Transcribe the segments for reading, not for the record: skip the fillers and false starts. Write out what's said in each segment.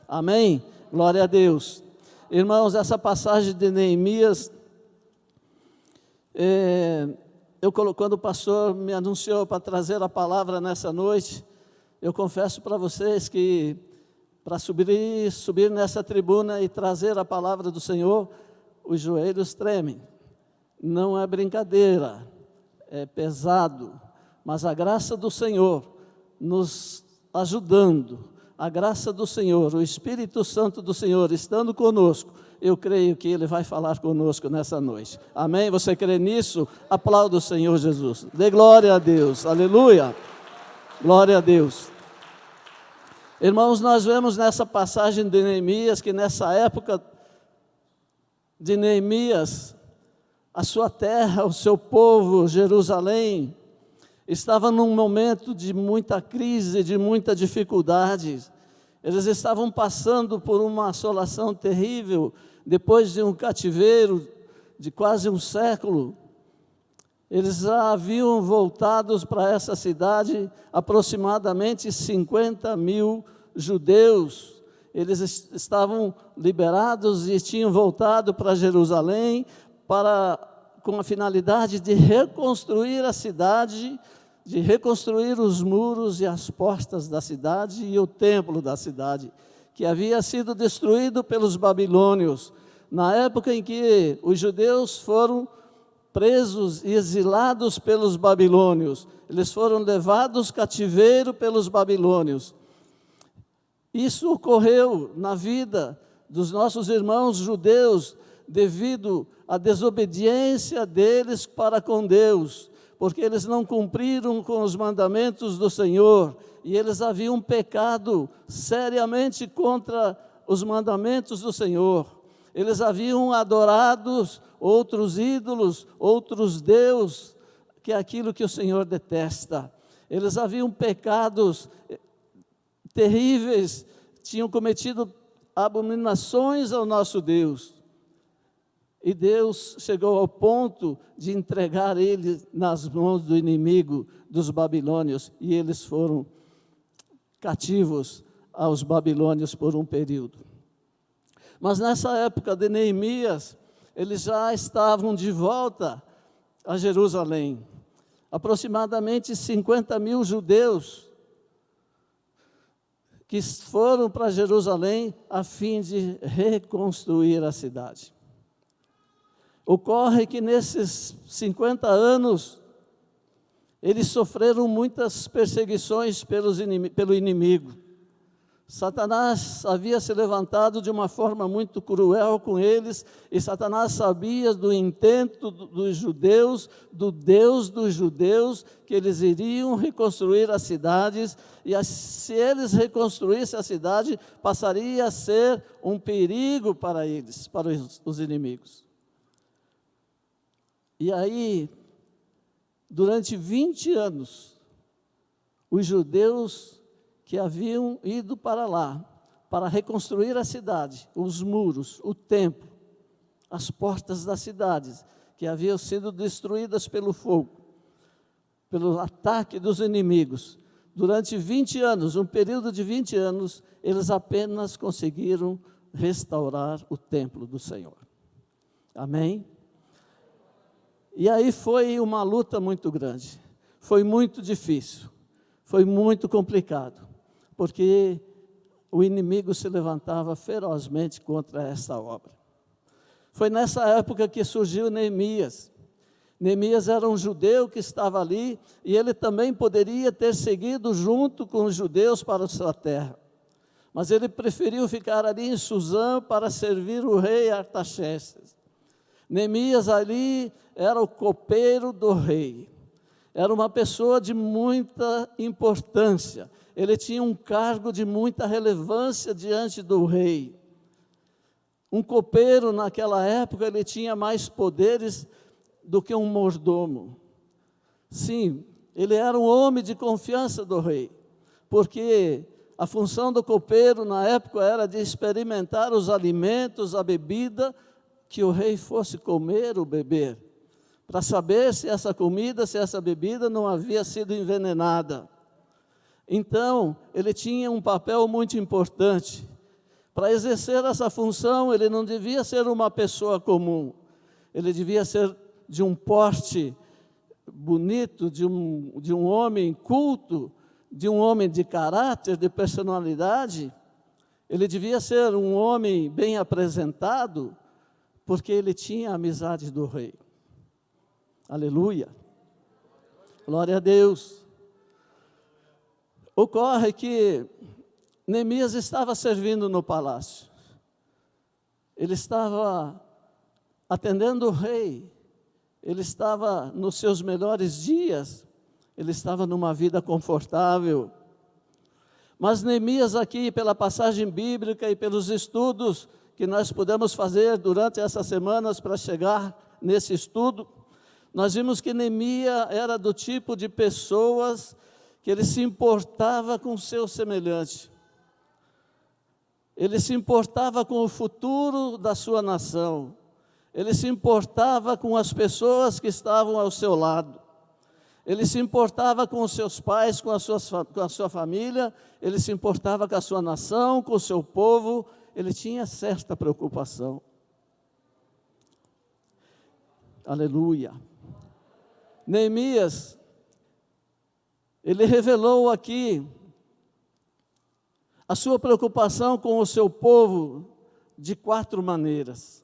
Amém? Glória a Deus. Irmãos, essa passagem de Neemias, quando o pastor me anunciou para trazer a palavra nessa noite, eu confesso para vocês que para subir nessa tribuna e trazer a palavra do Senhor, os joelhos tremem. Não é brincadeira, é pesado, mas a graça do Senhor nos ajudando, a graça do Senhor, o Espírito Santo do Senhor estando conosco, eu creio que Ele vai falar conosco nessa noite. Amém? Você crê nisso? Aplauda o Senhor Jesus. Dê glória a Deus. Aleluia. Glória a Deus. Irmãos, nós vemos nessa passagem de Neemias, que nessa época de Neemias, a sua terra, o seu povo, Jerusalém, estava num momento de muita crise, de muita dificuldade. Eles estavam passando por uma assolação terrível, depois de um cativeiro de quase um século. Eles já haviam voltado para essa cidade aproximadamente 50 mil judeus. Eles estavam liberados e tinham voltado para Jerusalém com a finalidade de reconstruir a cidade, de reconstruir os muros e as portas da cidade e o templo da cidade, que havia sido destruído pelos babilônios, na época em que os judeus foram presos e exilados pelos babilônios. Eles foram levados cativeiro pelos babilônios. Isso ocorreu na vida dos nossos irmãos judeus devido à desobediência deles para com Deus, porque eles não cumpriram com os mandamentos do Senhor, e eles haviam pecado seriamente contra os mandamentos do Senhor. Eles haviam adorado outros ídolos, outros deuses, que é aquilo que o Senhor detesta. Eles haviam pecados terríveis, tinham cometido abominações ao nosso Deus. E Deus chegou ao ponto de entregar eles nas mãos do inimigo, dos babilônios, e eles foram cativos aos babilônios por um período. Mas nessa época de Neemias, eles já estavam de volta a Jerusalém. Aproximadamente 50 mil judeus que foram para Jerusalém a fim de reconstruir a cidade. Ocorre que nesses 50 anos, eles sofreram muitas perseguições pelo inimigo. Satanás havia se levantado de uma forma muito cruel com eles, e Satanás sabia do intento dos judeus, do Deus dos judeus, que eles iriam reconstruir as cidades, e se eles reconstruíssem a cidade, passaria a ser um perigo para eles, para os inimigos. E aí, durante 20 anos, os judeus que haviam ido para lá, para reconstruir a cidade, os muros, o templo, as portas das cidades, que haviam sido destruídas pelo fogo, pelo ataque dos inimigos. Durante 20 anos, um período de 20 anos, eles apenas conseguiram restaurar o templo do Senhor. Amém? E aí foi uma luta muito grande, foi muito difícil, foi muito complicado, porque o inimigo se levantava ferozmente contra essa obra. Foi nessa época que surgiu Neemias. Neemias era um judeu que estava ali, e ele também poderia ter seguido junto com os judeus para a sua terra. Mas ele preferiu ficar ali em Suzã para servir o rei Artaxerxes. Neemias ali era o copeiro do rei. Era uma pessoa de muita importância. Ele tinha um cargo de muita relevância diante do rei. Um copeiro, naquela época, ele tinha mais poderes do que um mordomo. Sim, ele era um homem de confiança do rei, porque a função do copeiro na época era de experimentar os alimentos, a bebida que o rei fosse comer ou beber, para saber se essa comida, se essa bebida não havia sido envenenada. Então, ele tinha um papel muito importante. Para exercer essa função, ele não devia ser uma pessoa comum. Ele devia ser de um porte bonito, de um homem culto, de um homem de caráter, de personalidade. Ele devia ser um homem bem apresentado, porque ele tinha a amizade do rei. Aleluia. Glória a Deus. Ocorre que Neemias estava servindo no palácio. Ele estava atendendo o rei. Ele estava nos seus melhores dias. Ele estava numa vida confortável. Mas Neemias aqui, pela passagem bíblica e pelos estudos que nós pudemos fazer durante essas semanas para chegar nesse estudo, nós vimos que Neemias era do tipo de pessoas que ele se importava com o seu semelhante. Ele se importava com o futuro da sua nação. Ele se importava com as pessoas que estavam ao seu lado. Ele se importava com os seus pais, com a sua família. Ele se importava com a sua nação, com o seu povo. Ele tinha certa preocupação. Aleluia. Neemias, ele revelou aqui a sua preocupação com o seu povo de 4 maneiras.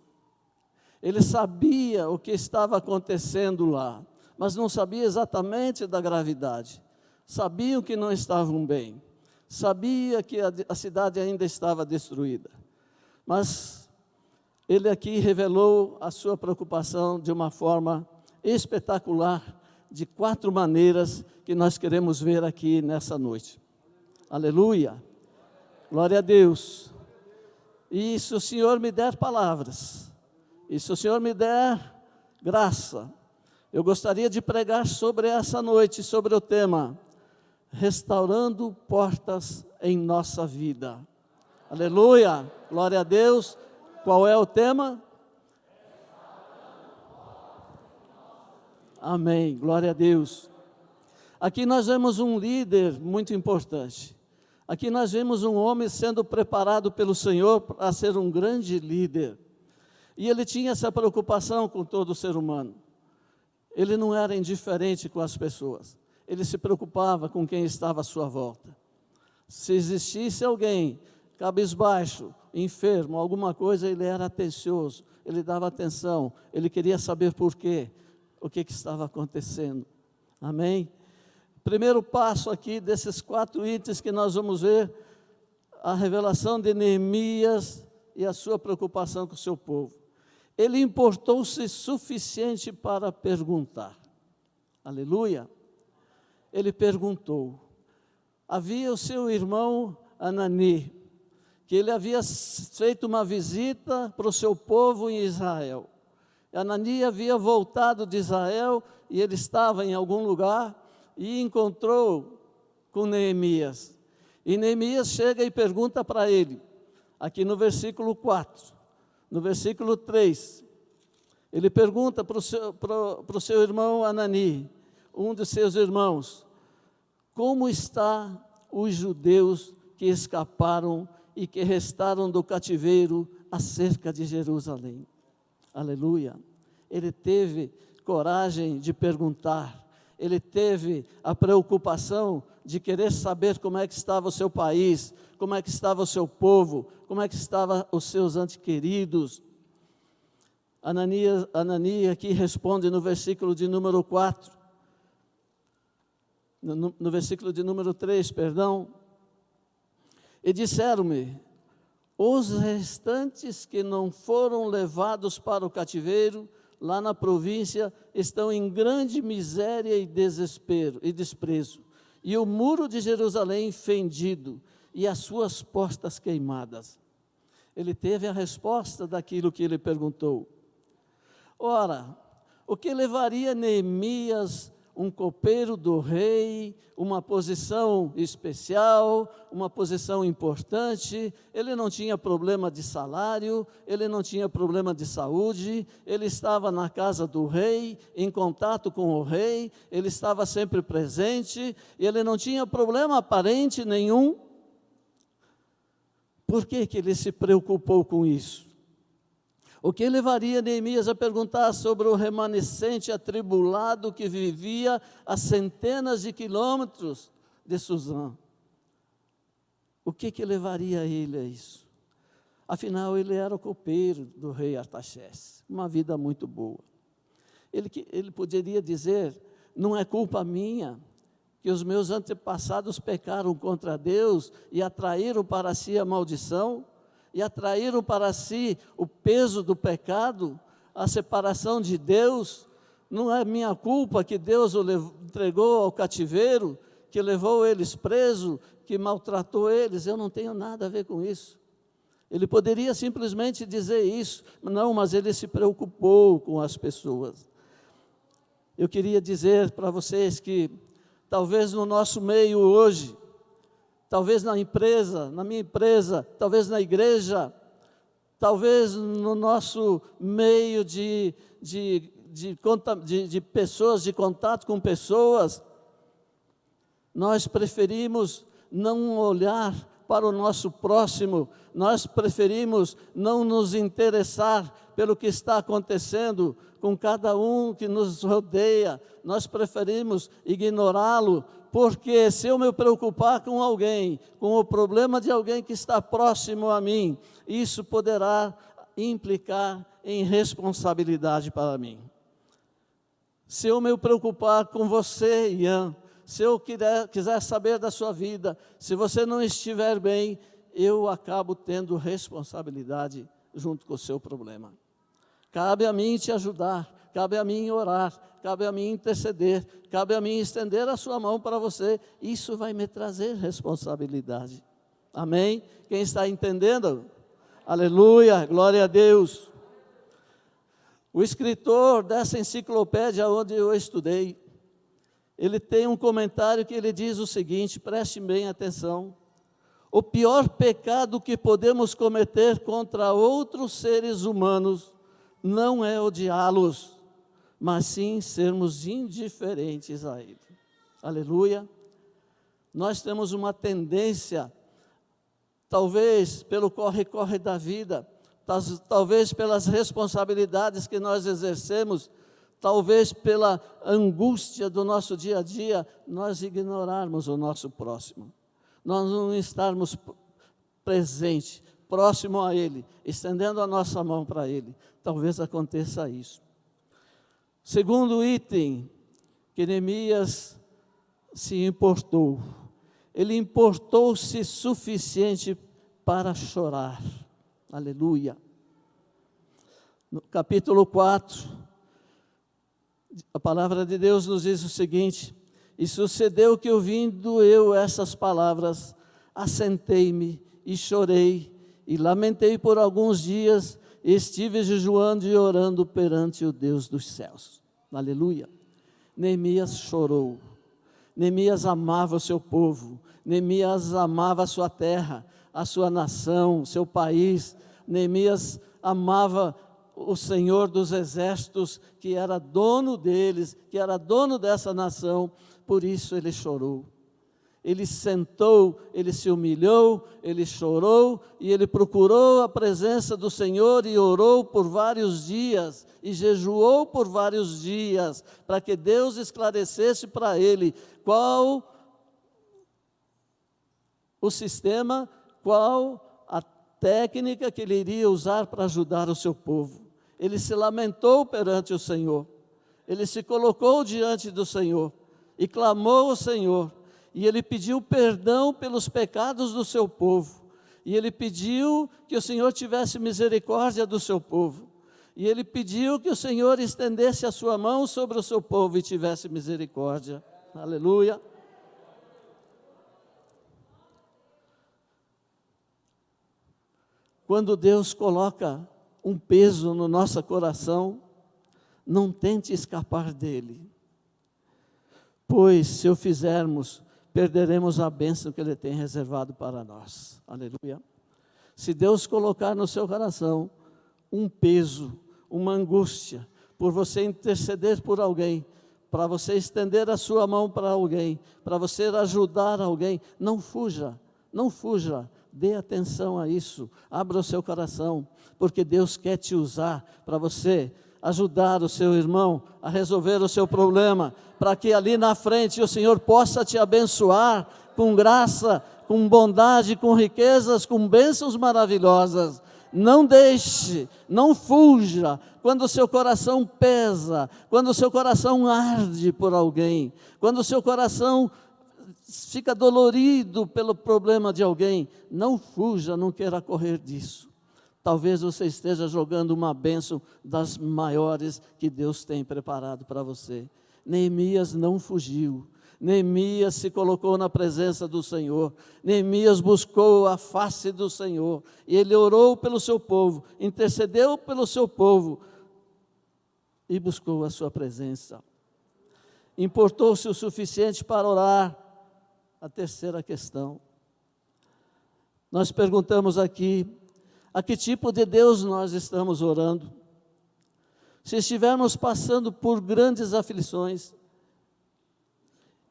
Ele sabia o que estava acontecendo lá, mas não sabia exatamente da gravidade. Sabiam que não estavam bem. Sabia que a cidade ainda estava destruída. Mas ele aqui revelou a sua preocupação de uma forma espetacular, de 4 maneiras que nós queremos ver aqui nessa noite. Aleluia. Glória a Deus. E se o Senhor me der palavras, e se o Senhor me der graça, eu gostaria de pregar sobre essa noite, sobre o tema, restaurando portas em nossa vida. Aleluia, glória a Deus. Qual é o tema? Amém, glória a Deus. Aqui nós vemos um líder muito importante. Aqui nós vemos um homem sendo preparado pelo Senhor para ser um grande líder. E ele tinha essa preocupação com todo ser humano. Ele não era indiferente com as pessoas. Ele se preocupava com quem estava à sua volta. Se existisse alguém cabisbaixo, enfermo, alguma coisa, ele era atencioso, ele dava atenção, ele queria saber por quê, o que estava acontecendo. Amém? Primeiro passo aqui desses 4 itens que nós vamos ver, a revelação de Neemias e a sua preocupação com o seu povo. Ele importou-se suficiente para perguntar. Aleluia. Ele perguntou. Havia o seu irmão Anani, que ele havia feito uma visita para o seu povo em Israel. Anani havia voltado de Israel e ele estava em algum lugar e encontrou com Neemias. E Neemias chega e pergunta para ele, aqui no versículo 4, no versículo 3, ele pergunta para o seu irmão Anani, um de seus irmãos, como está os judeus que escaparam e que restaram do cativeiro acerca de Jerusalém? Aleluia. Ele teve coragem de perguntar, ele teve a preocupação de querer saber como é que estava o seu país, como é que estava o seu povo, como é que estavam os seus entes queridos. Anani aqui responde no versículo de número 4, no versículo de número 3, perdão. E disseram-me, os restantes que não foram levados para o cativeiro, lá na província, estão em grande miséria e desespero e desprezo, e o muro de Jerusalém fendido, e as suas portas queimadas. Ele teve a resposta daquilo que ele perguntou. Ora, o que levaria Neemias, um copeiro do rei, uma posição especial, uma posição importante? Ele não tinha problema de salário, ele não tinha problema de saúde, ele estava na casa do rei, em contato com o rei, ele estava sempre presente, e ele não tinha problema aparente nenhum. Por que ele se preocupou com isso? O que levaria Neemias a perguntar sobre o remanescente atribulado que vivia a centenas de quilômetros de Suzã? O que levaria ele a isso? Afinal, ele era o copeiro do rei Artaxerxes, uma vida muito boa. Ele poderia dizer, não é culpa minha que os meus antepassados pecaram contra Deus e atraíram para si a maldição, e atraíram para si o peso do pecado, a separação de Deus. Não é minha culpa que Deus o entregou ao cativeiro, que levou eles presos, que maltratou eles. Eu não tenho nada a ver com isso. Ele poderia simplesmente dizer isso, não, mas ele se preocupou com as pessoas. Eu queria dizer para vocês que talvez no nosso meio hoje, talvez na empresa, na minha empresa, talvez na igreja, talvez no nosso meio de pessoas, de contato com pessoas, nós preferimos não olhar para o nosso próximo, nós preferimos não nos interessar pelo que está acontecendo com cada um que nos rodeia, nós preferimos ignorá-lo, porque se eu me preocupar com alguém, com o problema de alguém que está próximo a mim, isso poderá implicar em responsabilidade para mim. Se eu me preocupar com você, Ian, se eu quiser saber da sua vida, se você não estiver bem, eu acabo tendo responsabilidade junto com o seu problema. Cabe a mim te ajudar, cabe a mim orar, cabe a mim interceder, cabe a mim estender a sua mão para você. Isso vai me trazer responsabilidade. Amém? Quem está entendendo? Aleluia, glória a Deus. O escritor dessa enciclopédia onde eu estudei, ele tem um comentário que ele diz o seguinte, preste bem atenção: o pior pecado que podemos cometer contra outros seres humanos não é odiá-los, mas sim sermos indiferentes a ele. Aleluia. Nós temos uma tendência, talvez pelo corre-corre da vida, talvez pelas responsabilidades que nós exercemos, talvez pela angústia do nosso dia a dia, nós ignorarmos o nosso próximo, nós não estarmos presentes, próximo a ele, estendendo a nossa mão para ele. Talvez aconteça isso. Segundo item que Neemias se importou, ele importou-se suficiente para chorar. Aleluia. No capítulo 4, a palavra de Deus nos diz o seguinte: e sucedeu que, ouvindo eu essas palavras, assentei-me e chorei, e lamentei por alguns dias, e estive jejuando e orando perante o Deus dos céus. Aleluia. Neemias chorou. Neemias amava o seu povo. Neemias amava a sua terra, a sua nação, o seu país. Neemias amava o Senhor dos exércitos, que era dono deles, que era dono dessa nação. Por isso ele chorou. Ele sentou, ele se humilhou, ele chorou e ele procurou a presença do Senhor e orou por vários dias e jejuou por vários dias para que Deus esclarecesse para ele qual o sistema, qual a técnica que ele iria usar para ajudar o seu povo. Ele se lamentou perante o Senhor, ele se colocou diante do Senhor e clamou ao Senhor. E ele pediu perdão pelos pecados do seu povo. E ele pediu que o Senhor tivesse misericórdia do seu povo. E ele pediu que o Senhor estendesse a sua mão sobre o seu povo e tivesse misericórdia. Aleluia. Quando Deus coloca um peso no nosso coração, não tente escapar dele. Pois se o fizermos, perderemos a bênção que Ele tem reservado para nós. Aleluia. Se Deus colocar no seu coração um peso, uma angústia, por você interceder por alguém, para você estender a sua mão para alguém, para você ajudar alguém, não fuja, não fuja. Dê atenção a isso, abra o seu coração, porque Deus quer te usar para você ajudar o seu irmão a resolver o seu problema, para que ali na frente o Senhor possa te abençoar com graça, com bondade, com riquezas, com bênçãos maravilhosas. Não deixe, não fuja, quando o seu coração pesa, quando o seu coração arde por alguém, quando o seu coração fica dolorido pelo problema de alguém, não fuja, não queira correr disso. Talvez você esteja jogando uma bênção das maiores que Deus tem preparado para você. Neemias não fugiu. Neemias se colocou na presença do Senhor. Neemias buscou a face do Senhor. E ele orou pelo seu povo, intercedeu pelo seu povo e buscou a sua presença. Importou-se o suficiente para orar. A terceira questão. Nós perguntamos aqui, a que tipo de Deus nós estamos orando? Se estivermos passando por grandes aflições,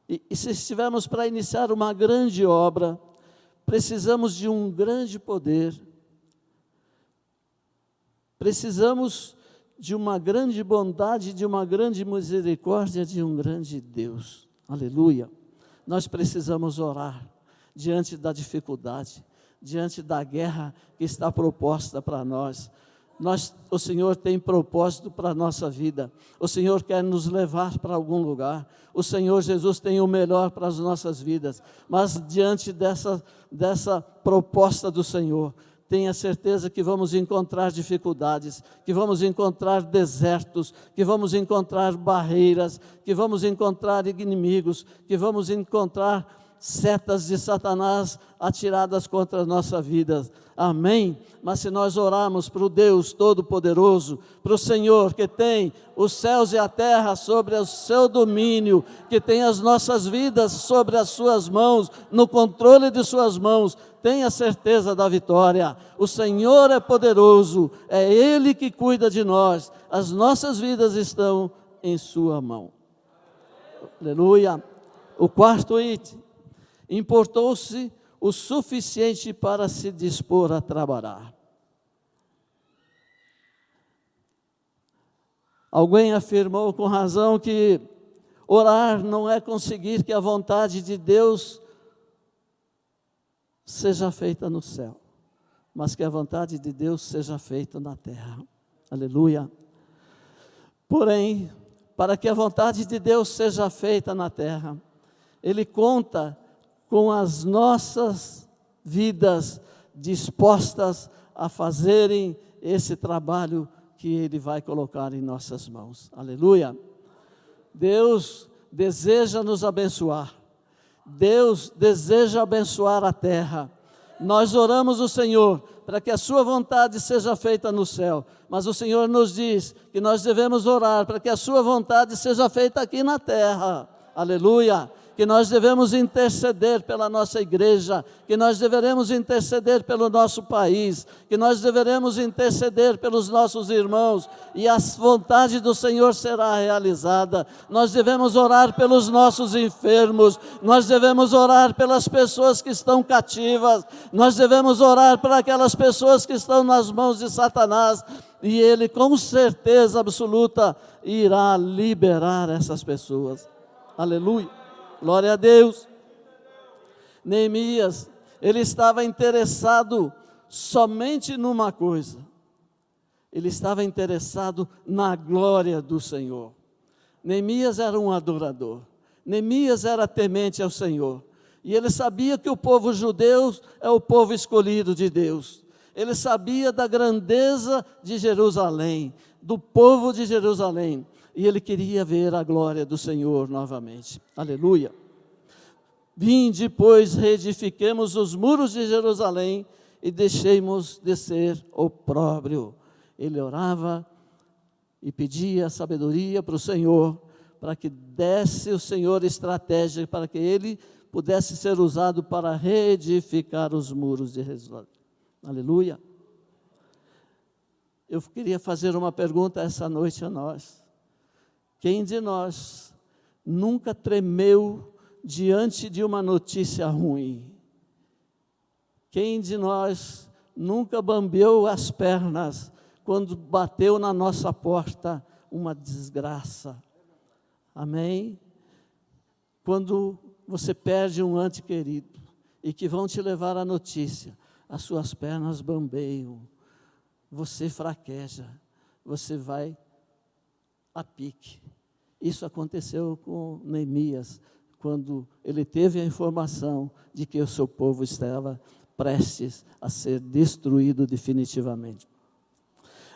e se estivermos para iniciar uma grande obra, precisamos de um grande poder, precisamos de uma grande bondade, de uma grande misericórdia, de um grande Deus. Aleluia! Nós precisamos orar diante da dificuldade, diante da guerra que está proposta para nós. O Senhor tem propósito para a nossa vida. O Senhor quer nos levar para algum lugar. O Senhor Jesus tem o melhor para as nossas vidas. Mas diante dessa proposta do Senhor, tenha certeza que vamos encontrar dificuldades, que vamos encontrar desertos, que vamos encontrar barreiras, que vamos encontrar inimigos, que vamos encontrar setas de Satanás atiradas contra a nossa vida. Amém? Mas se nós orarmos para o Deus Todo-Poderoso, para o Senhor que tem os céus e a terra sobre o seu domínio, que tem as nossas vidas sobre as suas mãos, no controle de suas mãos, tenha certeza da vitória. O Senhor é poderoso, é Ele que cuida de nós, as nossas vidas estão em sua mão. Aleluia. O quarto item, importou-se o suficiente para se dispor a trabalhar. Alguém afirmou com razão que orar não é conseguir que a vontade de Deus seja feita no céu, mas que a vontade de Deus seja feita na terra. Aleluia. Porém, para que a vontade de Deus seja feita na terra, Ele conta com as nossas vidas dispostas a fazerem esse trabalho que Ele vai colocar em nossas mãos. Aleluia. Deus deseja nos abençoar. Deus deseja abençoar a terra. Nós oramos o Senhor para que a sua vontade seja feita no céu, mas o Senhor nos diz que nós devemos orar para que a sua vontade seja feita aqui na terra. Aleluia. Que nós devemos interceder pela nossa igreja, que nós deveremos interceder pelo nosso país, que nós deveremos interceder pelos nossos irmãos, e a vontade do Senhor será realizada. Nós devemos orar pelos nossos enfermos, nós devemos orar pelas pessoas que estão cativas, nós devemos orar para aquelas pessoas que estão nas mãos de Satanás, e Ele com certeza absoluta irá liberar essas pessoas. Aleluia. Glória a Deus. Neemias, ele estava interessado somente numa coisa. Ele estava interessado na glória do Senhor. Neemias era um adorador. Neemias era temente ao Senhor. E ele sabia que o povo judeu é o povo escolhido de Deus. Ele sabia da grandeza de Jerusalém, do povo de Jerusalém. E ele queria ver a glória do Senhor novamente. Aleluia. Vinde, pois, reedifiquemos os muros de Jerusalém e deixemos de ser opróbrio. Ele orava e pedia sabedoria para o Senhor, para que desse o Senhor estratégia, para que ele pudesse ser usado para reedificar os muros de Jerusalém. Aleluia. Eu queria fazer uma pergunta essa noite a nós. Quem de nós nunca tremeu diante de uma notícia ruim? Quem de nós nunca bambeou as pernas quando bateu na nossa porta uma desgraça? Amém? Quando você perde um ente querido e que vão te levar a notícia, as suas pernas bambeiam, você fraqueja, você vai a pique. Isso aconteceu com Neemias, quando ele teve a informação de que o seu povo estava prestes a ser destruído definitivamente.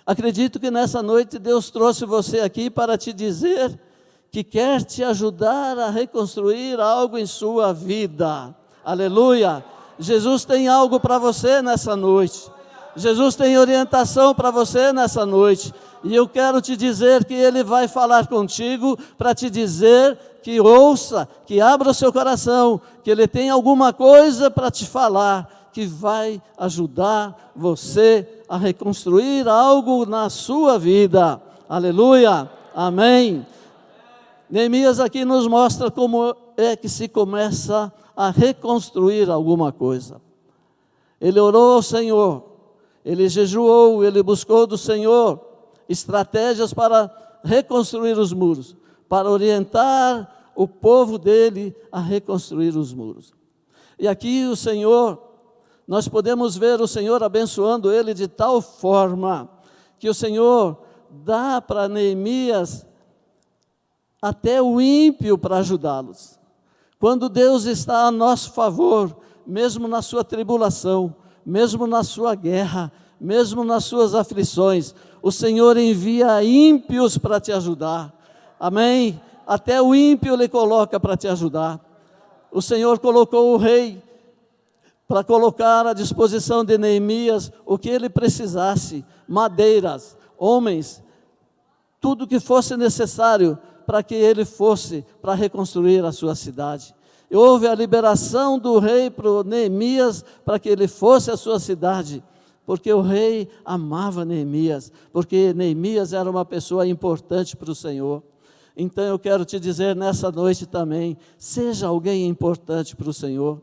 Acredito que nessa noite Deus trouxe você aqui para te dizer que quer te ajudar a reconstruir algo em sua vida. Aleluia! Jesus tem algo para você nessa noite. Jesus tem orientação para você nessa noite. E eu quero te dizer que Ele vai falar contigo para te dizer que ouça, que abra o seu coração, que Ele tem alguma coisa para te falar, que vai ajudar você a reconstruir algo na sua vida. Aleluia! Amém! Neemias aqui nos mostra como é que se começa a reconstruir alguma coisa. Ele orou ao Senhor, ele jejuou, ele buscou do Senhor estratégias para reconstruir os muros, para orientar o povo dele a reconstruir os muros. E aqui o Senhor, nós podemos ver o Senhor abençoando ele de tal forma, que o Senhor dá para Neemias até o ímpio para ajudá-los. Quando Deus está a nosso favor, mesmo na sua tribulação, mesmo na sua guerra, mesmo nas suas aflições, o Senhor envia ímpios para te ajudar. Amém? Até o ímpio Ele coloca para te ajudar. O Senhor colocou o rei para colocar à disposição de Neemias o que ele precisasse, madeiras, homens, tudo que fosse necessário para que ele fosse para reconstruir a sua cidade. E houve a liberação do rei para Neemias para que ele fosse à sua cidade, porque o rei amava Neemias, porque Neemias era uma pessoa importante para o Senhor. Então eu quero te dizer nessa noite também, seja alguém importante para o Senhor,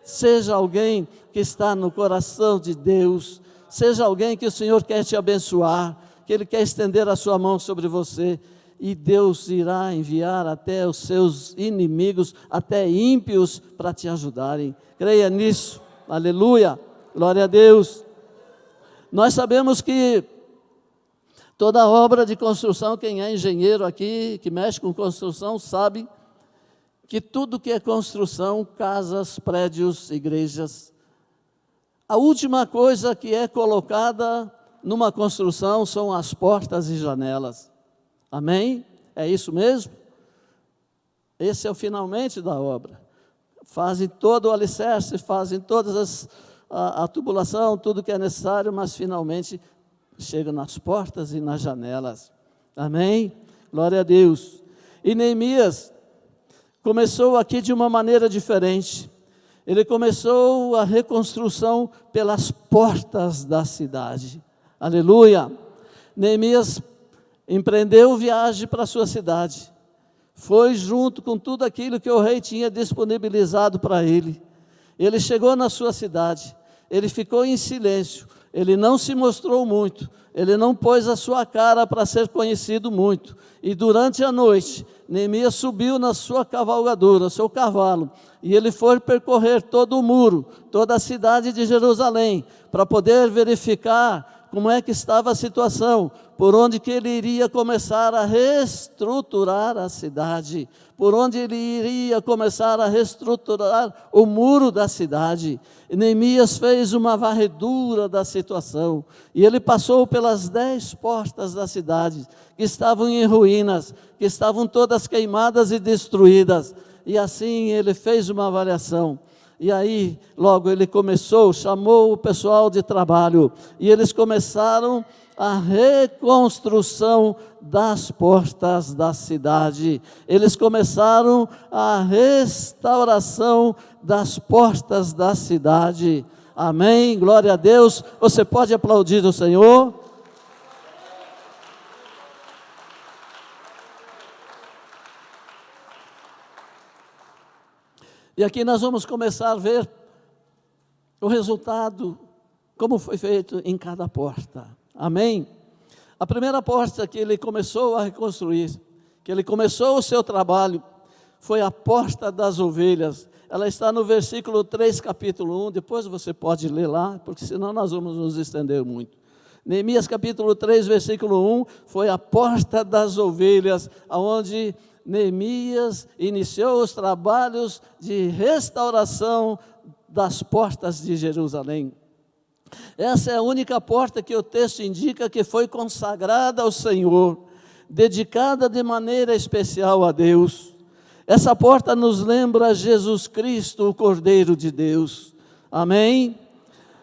seja alguém que está no coração de Deus, seja alguém que o Senhor quer te abençoar, que Ele quer estender a sua mão sobre você, e Deus irá enviar até os seus inimigos, até ímpios, para te ajudarem. Creia nisso, aleluia, glória a Deus. Nós sabemos que toda obra de construção, quem é engenheiro aqui, que mexe com construção, sabe que tudo que é construção, casas, prédios, igrejas, a última coisa que é colocada numa construção são as portas e janelas. Amém? É isso mesmo? Esse é o finalmente da obra. Fazem todo o alicerce, fazem todas a tubulação, tudo que é necessário, mas finalmente chegam nas portas e nas janelas. Amém? Glória a Deus. E Neemias começou aqui de uma maneira diferente. Ele começou a reconstrução pelas portas da cidade. Aleluia! Neemias empreendeu viagem para a sua cidade, foi junto com tudo aquilo que o rei tinha disponibilizado para ele. Ele chegou na sua cidade, ele ficou em silêncio, ele não se mostrou muito, ele não pôs a sua cara para ser conhecido muito. E durante a noite, Neemias subiu na sua cavalgadura, seu cavalo, e ele foi percorrer todo o muro, toda a cidade de Jerusalém, para poder verificar como é que estava a situação, por onde que ele iria começar a reestruturar a cidade, por onde ele iria começar a reestruturar o muro da cidade. E Neemias fez uma varredura da situação, e ele passou pelas 10 portas da cidade, que estavam em ruínas, que estavam todas queimadas e destruídas, e assim ele fez uma avaliação. E aí, logo ele começou, chamou o pessoal de trabalho, e eles começaram a reconstrução das portas da cidade. Eles começaram a restauração das portas da cidade. Amém, glória a Deus. Você pode aplaudir o Senhor? E aqui nós vamos começar a ver o resultado, como foi feito em cada porta. Amém? A primeira porta que ele começou a reconstruir, que ele começou o seu trabalho, foi a porta das ovelhas. Ela está no versículo 3, capítulo 1, depois você pode ler lá, porque senão nós vamos nos estender muito. Neemias capítulo 3, versículo 1, foi a porta das ovelhas, onde Neemias iniciou os trabalhos de restauração das portas de Jerusalém. Essa é a única porta que o texto indica que foi consagrada ao Senhor, dedicada de maneira especial a Deus. Essa porta nos lembra Jesus Cristo, o Cordeiro de Deus. Amém?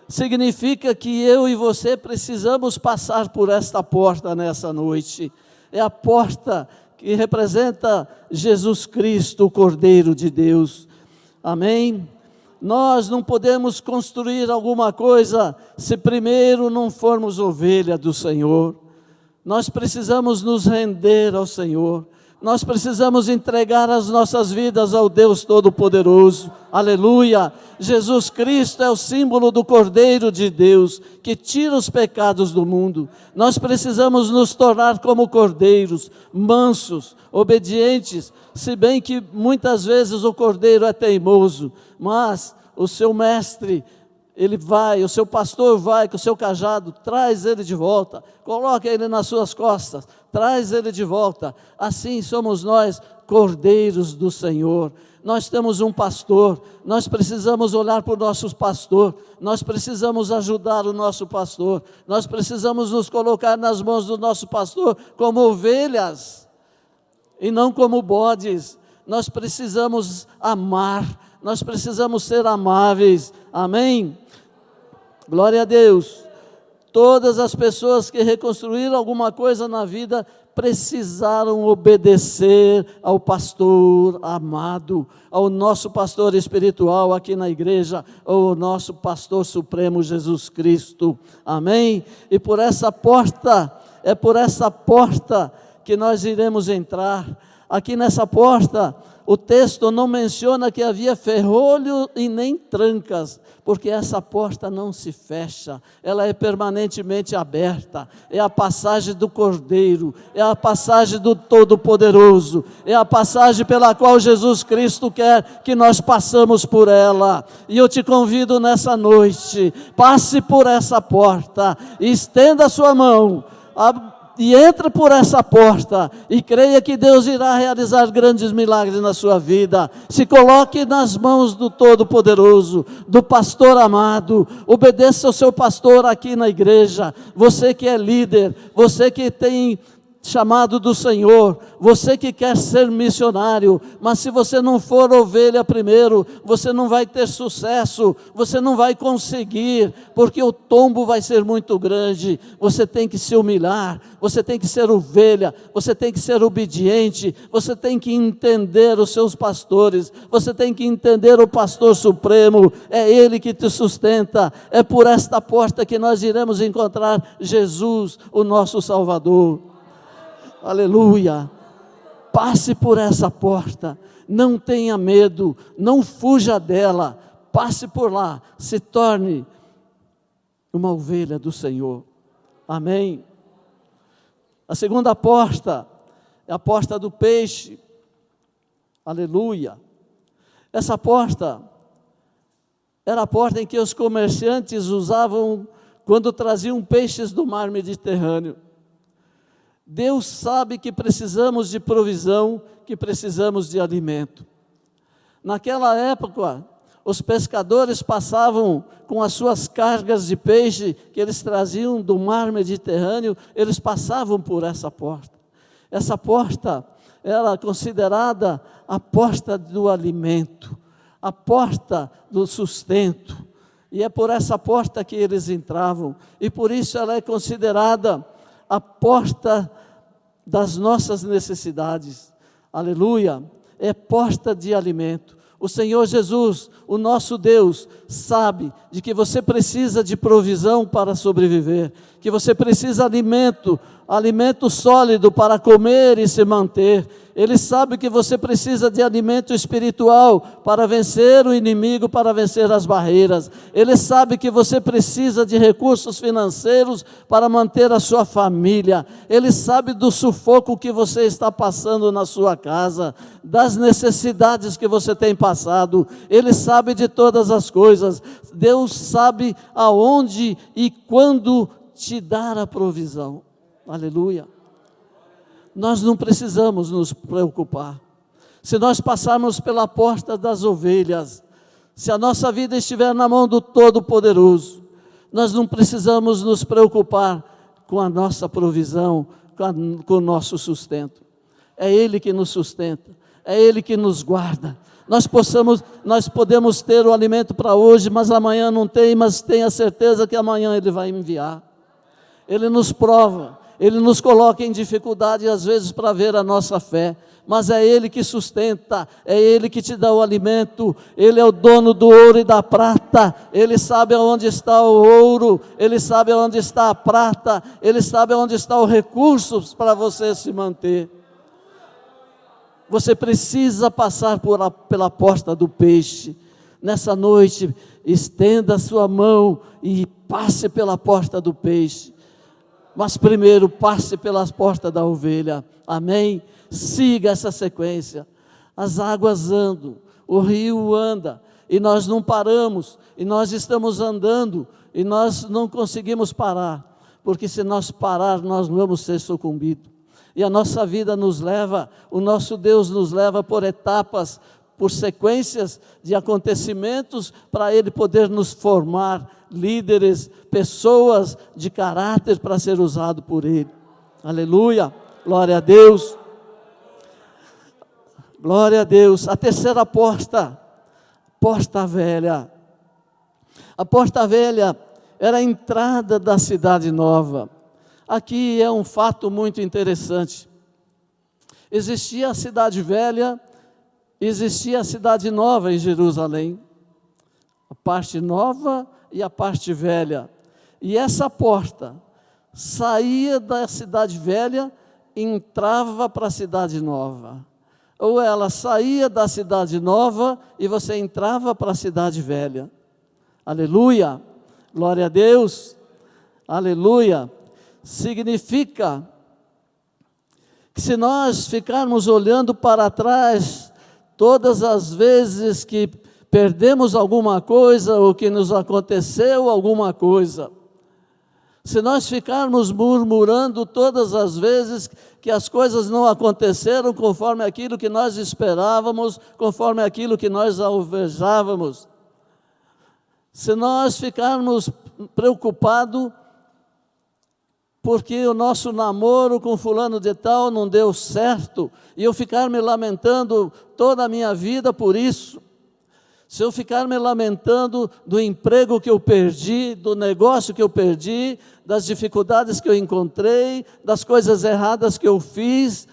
Significa que eu e você precisamos passar por esta porta nessa noite. É a porta que representa Jesus Cristo, o Cordeiro de Deus. Amém? Nós não podemos construir alguma coisa se primeiro não formos ovelha do Senhor. Nós precisamos nos render ao Senhor. Nós precisamos entregar as nossas vidas ao Deus Todo-Poderoso. Aleluia! Jesus Cristo é o símbolo do Cordeiro de Deus, que tira os pecados do mundo. Nós precisamos nos tornar como cordeiros, mansos, obedientes, se bem que muitas vezes o cordeiro é teimoso, mas o seu mestre, ele vai, o seu pastor vai com o seu cajado, traz ele de volta, coloca ele nas suas costas, traz ele de volta. Assim somos nós, cordeiros do Senhor. Nós temos um pastor, nós precisamos olhar para o nosso pastor, nós precisamos ajudar o nosso pastor, nós precisamos nos colocar nas mãos do nosso pastor como ovelhas e não como bodes. Nós precisamos amar, nós precisamos ser amáveis. Amém? Glória a Deus. Todas as pessoas que reconstruíram alguma coisa na vida precisaram obedecer ao pastor amado, ao nosso pastor espiritual aqui na igreja, ao nosso pastor supremo Jesus Cristo. Amém? E por essa porta, é por essa porta que nós iremos entrar. Aqui nessa porta, o texto não menciona que havia ferrolho e nem trancas, porque essa porta não se fecha, ela é permanentemente aberta. É a passagem do Cordeiro, é a passagem do Todo-Poderoso, é a passagem pela qual Jesus Cristo quer que nós passamos por ela. E eu te convido nessa noite, passe por essa porta, estenda a sua mão, e entre por essa porta e creia que Deus irá realizar grandes milagres na sua vida. Se coloque nas mãos do Todo-Poderoso, do pastor amado. Obedeça ao seu pastor aqui na igreja. Você que é líder, você que tem chamado do Senhor, você que quer ser missionário, mas se você não for ovelha primeiro, você não vai ter sucesso, você não vai conseguir, porque o tombo vai ser muito grande. Você tem que se humilhar, você tem que ser ovelha, você tem que ser obediente, você tem que entender os seus pastores, você tem que entender o pastor supremo, é ele que te sustenta. É por esta porta que nós iremos encontrar Jesus, o nosso Salvador. Aleluia, passe por essa porta, não tenha medo, não fuja dela, passe por lá, se torne uma ovelha do Senhor. Amém? A segunda porta é a porta do peixe. Aleluia. Essa porta era a porta em que os comerciantes usavam quando traziam peixes do mar Mediterrâneo. Deus sabe que precisamos de provisão, que precisamos de alimento. Naquela época, os pescadores passavam com as suas cargas de peixe que eles traziam do mar Mediterrâneo, eles passavam por essa porta. Essa porta era considerada a porta do alimento, a porta do sustento. E é por essa porta que eles entravam, e por isso ela é considerada a porta das nossas necessidades. Aleluia, é porta de alimento. O Senhor Jesus, o nosso Deus, sabe de que você precisa de provisão para sobreviver, que você precisa de alimento alimento sólido para comer e se manter. Ele sabe que você precisa de alimento espiritual para vencer o inimigo, para vencer as barreiras. Ele sabe que você precisa de recursos financeiros para manter a sua família. Ele sabe do sufoco que você está passando na sua casa, das necessidades que você tem passado. Ele sabe de todas as coisas. Deus sabe aonde e quando te dar a provisão. Aleluia. Nós não precisamos nos preocupar. Se nós passarmos pela porta das ovelhas, se a nossa vida estiver na mão do Todo-Poderoso, nós não precisamos nos preocupar com a nossa provisão, com o nosso sustento. É Ele que nos sustenta, é Ele que nos guarda. Nós podemos ter o alimento para hoje, mas amanhã não tem, mas tenha certeza que amanhã Ele vai enviar. Ele nos prova. Ele nos coloca em dificuldade às vezes para ver a nossa fé, mas é Ele que sustenta, é Ele que te dá o alimento. Ele é o dono do ouro e da prata. Ele sabe onde está o ouro, Ele sabe onde está a prata, Ele sabe onde está os recursos para você se manter. Você precisa passar pela porta do peixe. Nessa noite, estenda a sua mão e passe pela porta do peixe. Mas primeiro passe pelas portas da ovelha, amém? Siga essa sequência. As águas andam, o rio anda, e nós não paramos, e nós estamos andando, e nós não conseguimos parar, porque se nós parar, nós vamos ser sucumbidos. E a nossa vida nos leva, o nosso Deus nos leva por etapas, por sequências de acontecimentos, para Ele poder nos formar líderes, pessoas de caráter para ser usado por Ele. Aleluia, glória a Deus. Glória a Deus. A terceira porta, porta velha. A porta velha era a entrada da cidade nova. Aqui é um fato muito interessante. Existia a cidade velha, existia a cidade nova em Jerusalém. A parte nova e a parte velha. E essa porta saía da cidade velha e entrava para a cidade nova. Ou ela saía da cidade nova e você entrava para a cidade velha. Aleluia, glória a Deus, aleluia. Significa que se nós ficarmos olhando para trás, todas as vezes que perdemos alguma coisa, ou que nos aconteceu alguma coisa, se nós ficarmos murmurando todas as vezes que as coisas não aconteceram conforme aquilo que nós esperávamos, conforme aquilo que nós alvejávamos, se nós ficarmos preocupados porque o nosso namoro com fulano de tal não deu certo, e eu ficar me lamentando toda a minha vida por isso, se eu ficar me lamentando do emprego que eu perdi, do negócio que eu perdi, das dificuldades que eu encontrei, das coisas erradas que eu fiz,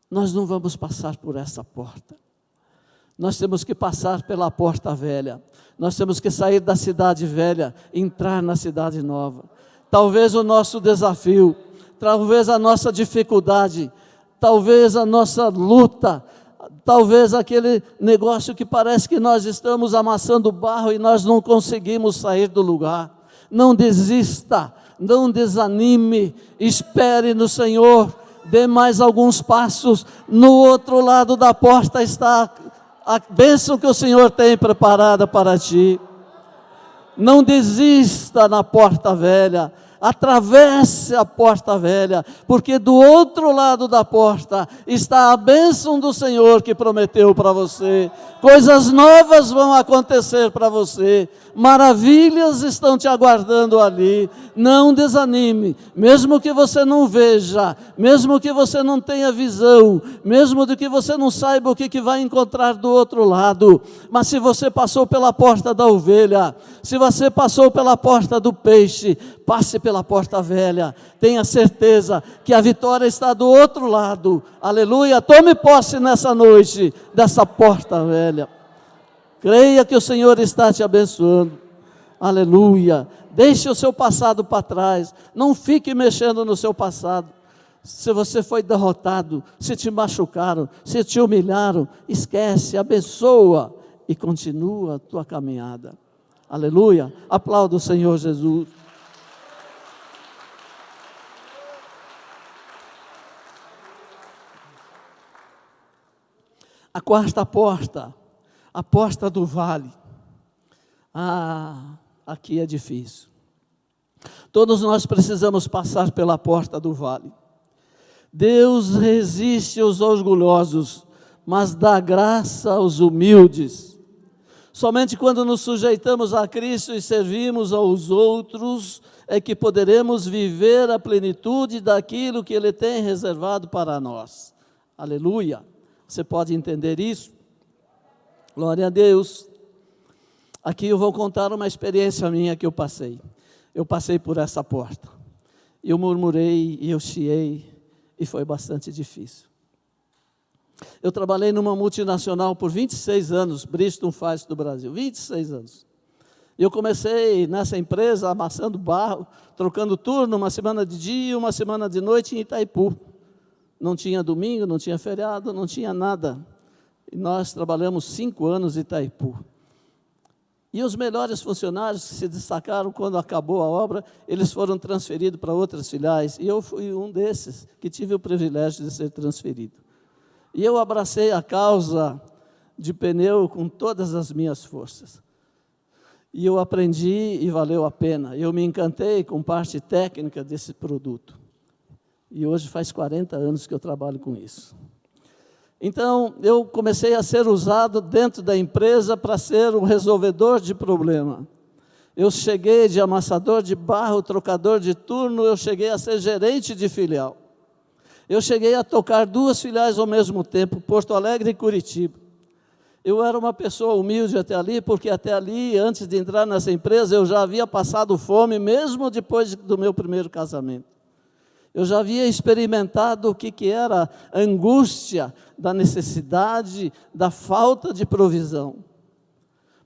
nós não vamos passar por essa porta. Nós temos que passar pela porta velha. Nós temos que sair da cidade velha, entrar na cidade nova. Talvez o nosso desafio, talvez a nossa dificuldade, talvez a nossa luta, talvez aquele negócio que parece que nós estamos amassando barro e nós não conseguimos sair do lugar. Não desista, não desanime, espere no Senhor, dê mais alguns passos. No outro lado da porta está a bênção que o Senhor tem preparada para ti. Não desista na porta velha. Atravesse a porta velha, porque do outro lado da porta está a bênção do Senhor que prometeu para você. Coisas novas vão acontecer para você, maravilhas estão te aguardando ali. Não desanime, mesmo que você não veja, mesmo que você não tenha visão, mesmo que você não saiba o que vai encontrar do outro lado, mas se você passou pela porta da ovelha, se você passou pela porta do peixe, passe pela porta velha, tenha certeza que a vitória está do outro lado. Aleluia, tome posse nessa noite dessa porta velha. Creia que o Senhor está te abençoando. Aleluia, Deixe o seu passado para trás. Não fique mexendo no seu passado. Se você foi derrotado, se te machucaram, se te humilharam, esquece, abençoa e continua a tua caminhada. Aleluia. Aplauda o Senhor Jesus. A quarta porta, a porta do vale. Aqui é difícil. Todos nós precisamos passar pela porta do vale. Deus resiste aos orgulhosos, mas dá graça aos humildes. Somente quando nos sujeitamos a Cristo e servimos aos outros, é que poderemos viver a plenitude daquilo que Ele tem reservado para nós. Aleluia! Você pode entender isso? Glória a Deus. Aqui eu vou contar uma experiência minha que eu passei. Eu passei por essa porta. Eu murmurei e eu chiei e foi bastante difícil. Eu trabalhei numa multinacional por 26 anos, Bristol Faz do Brasil, 26 anos. Eu comecei nessa empresa amassando barro, trocando turno, uma semana de dia e uma semana de noite em Itaipu. Não tinha domingo, não tinha feriado, não tinha nada. E nós trabalhamos 5 anos em Itaipu. E os melhores funcionários que se destacaram quando acabou a obra, eles foram transferidos para outras filiais. E eu fui um desses que tive o privilégio de ser transferido. E eu abracei a causa de pneu com todas as minhas forças. E eu aprendi e valeu a pena. Eu me encantei com parte técnica desse produto. E hoje faz 40 anos que eu trabalho com isso. Então, eu comecei a ser usado dentro da empresa para ser um resolvedor de problema. Eu cheguei de amassador de barro, trocador de turno, eu cheguei a ser gerente de filial. Eu cheguei a tocar 2 filiais ao mesmo tempo, Porto Alegre e Curitiba. Eu era uma pessoa humilde até ali, porque até ali, antes de entrar nessa empresa, eu já havia passado fome, mesmo depois do meu primeiro casamento. Eu já havia experimentado o que era a angústia da necessidade, da falta de provisão.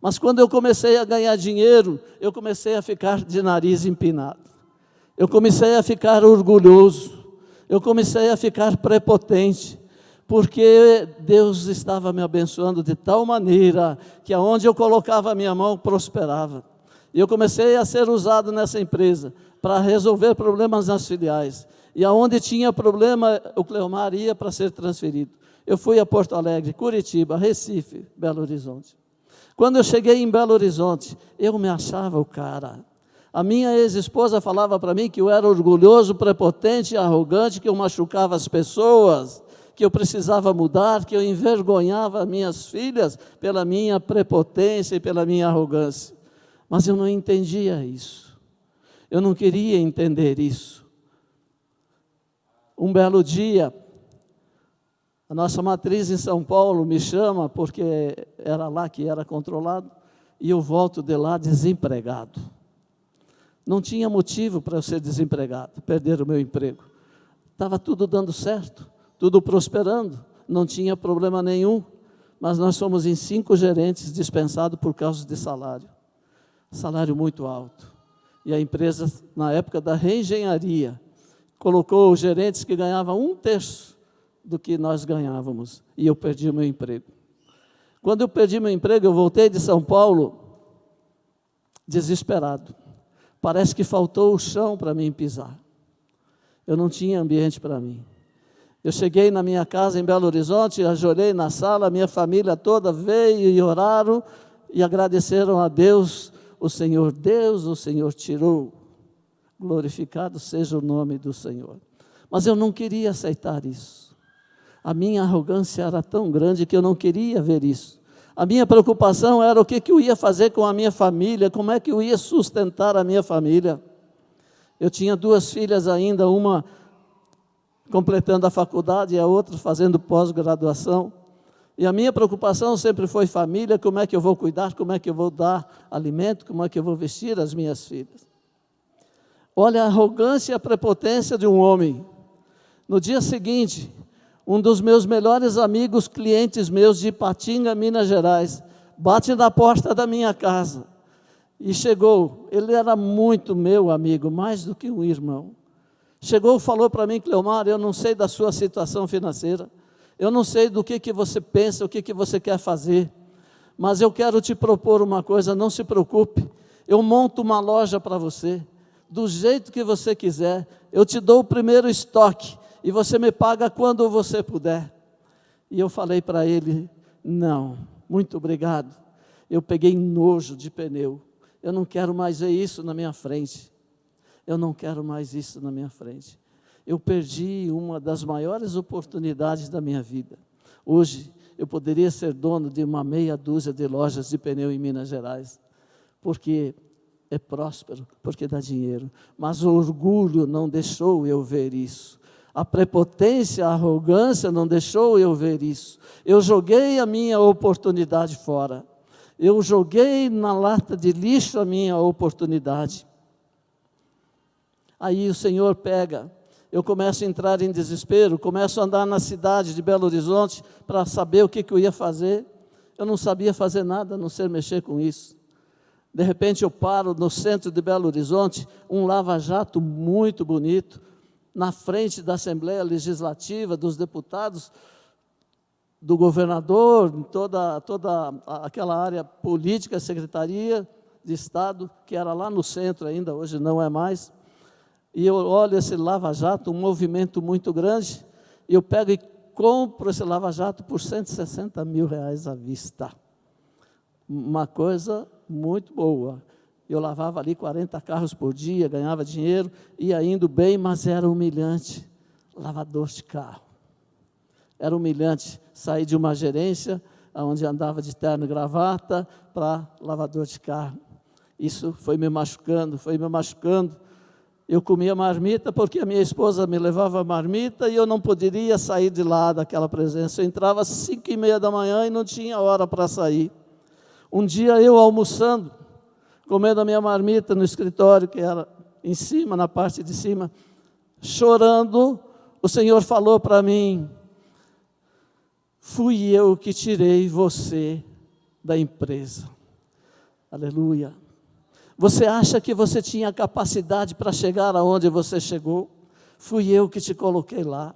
Mas quando eu comecei a ganhar dinheiro, eu comecei a ficar de nariz empinado. Eu comecei a ficar orgulhoso. Eu comecei a ficar prepotente, porque Deus estava me abençoando de tal maneira que aonde eu colocava a minha mão, prosperava. E eu comecei a ser usado nessa empresa para resolver problemas nas filiais. E aonde tinha problema, o Cleomar ia para ser transferido. Eu fui a Porto Alegre, Curitiba, Recife, Belo Horizonte. Quando eu cheguei em Belo Horizonte, eu me achava o cara. A minha ex-esposa falava para mim que eu era orgulhoso, prepotente, arrogante, que eu machucava as pessoas, que eu precisava mudar, que eu envergonhava minhas filhas pela minha prepotência e pela minha arrogância. Mas eu não entendia isso. Eu não queria entender isso. Um belo dia, a nossa matriz em São Paulo me chama, porque era lá que era controlado, e eu volto de lá desempregado. Não tinha motivo para eu ser desempregado, perder o meu emprego. Estava tudo dando certo, tudo prosperando, não tinha problema nenhum, mas nós fomos em 5 gerentes dispensados por causa de salário. Salário muito alto. E a empresa, na época da reengenharia, colocou os gerentes que ganhavam 1/3 do que nós ganhávamos, e eu perdi o meu emprego. Quando eu perdi meu emprego, eu voltei de São Paulo, desesperado. Parece que faltou o chão para mim pisar. Eu não tinha ambiente para mim. Eu cheguei na minha casa em Belo Horizonte, ajoelhei na sala, minha família toda veio e oraram, e agradeceram a Deus. Deus, o Senhor tirou. Glorificado seja o nome do Senhor. Mas eu não queria aceitar isso. A minha arrogância era tão grande que eu não queria ver isso. A minha preocupação era o que eu ia fazer com a minha família, como é que eu ia sustentar a minha família. Eu tinha 2 filhas ainda, uma completando a faculdade e a outra fazendo pós-graduação. E a minha preocupação sempre foi família, como é que eu vou cuidar, como é que eu vou dar alimento, como é que eu vou vestir as minhas filhas. Olha a arrogância e a prepotência de um homem. No dia seguinte, um dos meus melhores amigos, clientes meus de Ipatinga, Minas Gerais, bate na porta da minha casa E chegou, ele era muito meu amigo, mais do que um irmão. Chegou, falou para mim: Cleomar, eu não sei da sua situação financeira, eu não sei do que você pensa, o que você quer fazer, mas eu quero te propor uma coisa, não se preocupe, eu monto uma loja para você, do jeito que você quiser, eu te dou o primeiro estoque, e você me paga quando você puder. E eu falei para ele: não, muito obrigado, eu peguei nojo de pneu, eu não quero mais ver isso na minha frente, eu não quero mais isso na minha frente. Eu perdi uma das maiores oportunidades da minha vida. Hoje, eu poderia ser dono de uma meia dúzia de lojas de pneu em Minas Gerais, porque é próspero, porque dá dinheiro, mas o orgulho não deixou eu ver isso. A prepotência, a arrogância não deixou eu ver isso. Eu joguei a minha oportunidade fora. Eu joguei na lata de lixo a minha oportunidade. Aí o Senhor pega, eu começo a entrar em desespero, começo a andar na cidade de Belo Horizonte para saber o que eu ia fazer. Eu não sabia fazer nada, a não ser mexer com isso. De repente eu paro no centro de Belo Horizonte, um lava-jato muito bonito, na frente da Assembleia Legislativa, dos deputados, do governador, toda aquela área política, Secretaria de Estado, que era lá no centro ainda, hoje não é mais. E eu olho esse lava-jato, um movimento muito grande, e eu pego e compro esse lava-jato por R$160 mil à vista. Uma coisa muito boa. Eu lavava ali 40 carros por dia, ganhava dinheiro, ia indo bem, mas era humilhante. Lavador de carro. Era humilhante sair de uma gerência, onde andava de terno e gravata, para lavador de carro. Isso foi me machucando, foi me machucando. Eu comia marmita porque a minha esposa me levava marmita e eu não poderia sair de lá daquela presença. Eu entrava às 5h30 da manhã e não tinha hora para sair. Um dia eu almoçando, comendo a minha marmita no escritório, que era em cima, na parte de cima, chorando, o Senhor falou para mim: fui eu que tirei você da empresa. Aleluia. Você acha que você tinha capacidade para chegar aonde você chegou? Fui eu que te coloquei lá.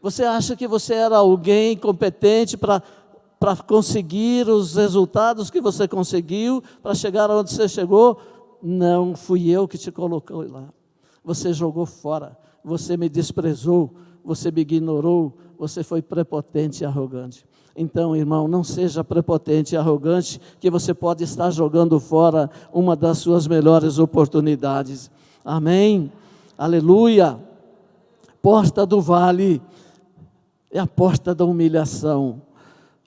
Você acha que você era alguém competente para conseguir os resultados que você conseguiu, para chegar aonde você chegou? Não, fui eu que te coloquei lá. Você jogou fora, você me desprezou, você me ignorou, você foi prepotente e arrogante. Então, irmão, não seja prepotente e arrogante, que você pode estar jogando fora uma das suas melhores oportunidades. Amém? Aleluia! Porta do vale é a porta da humilhação.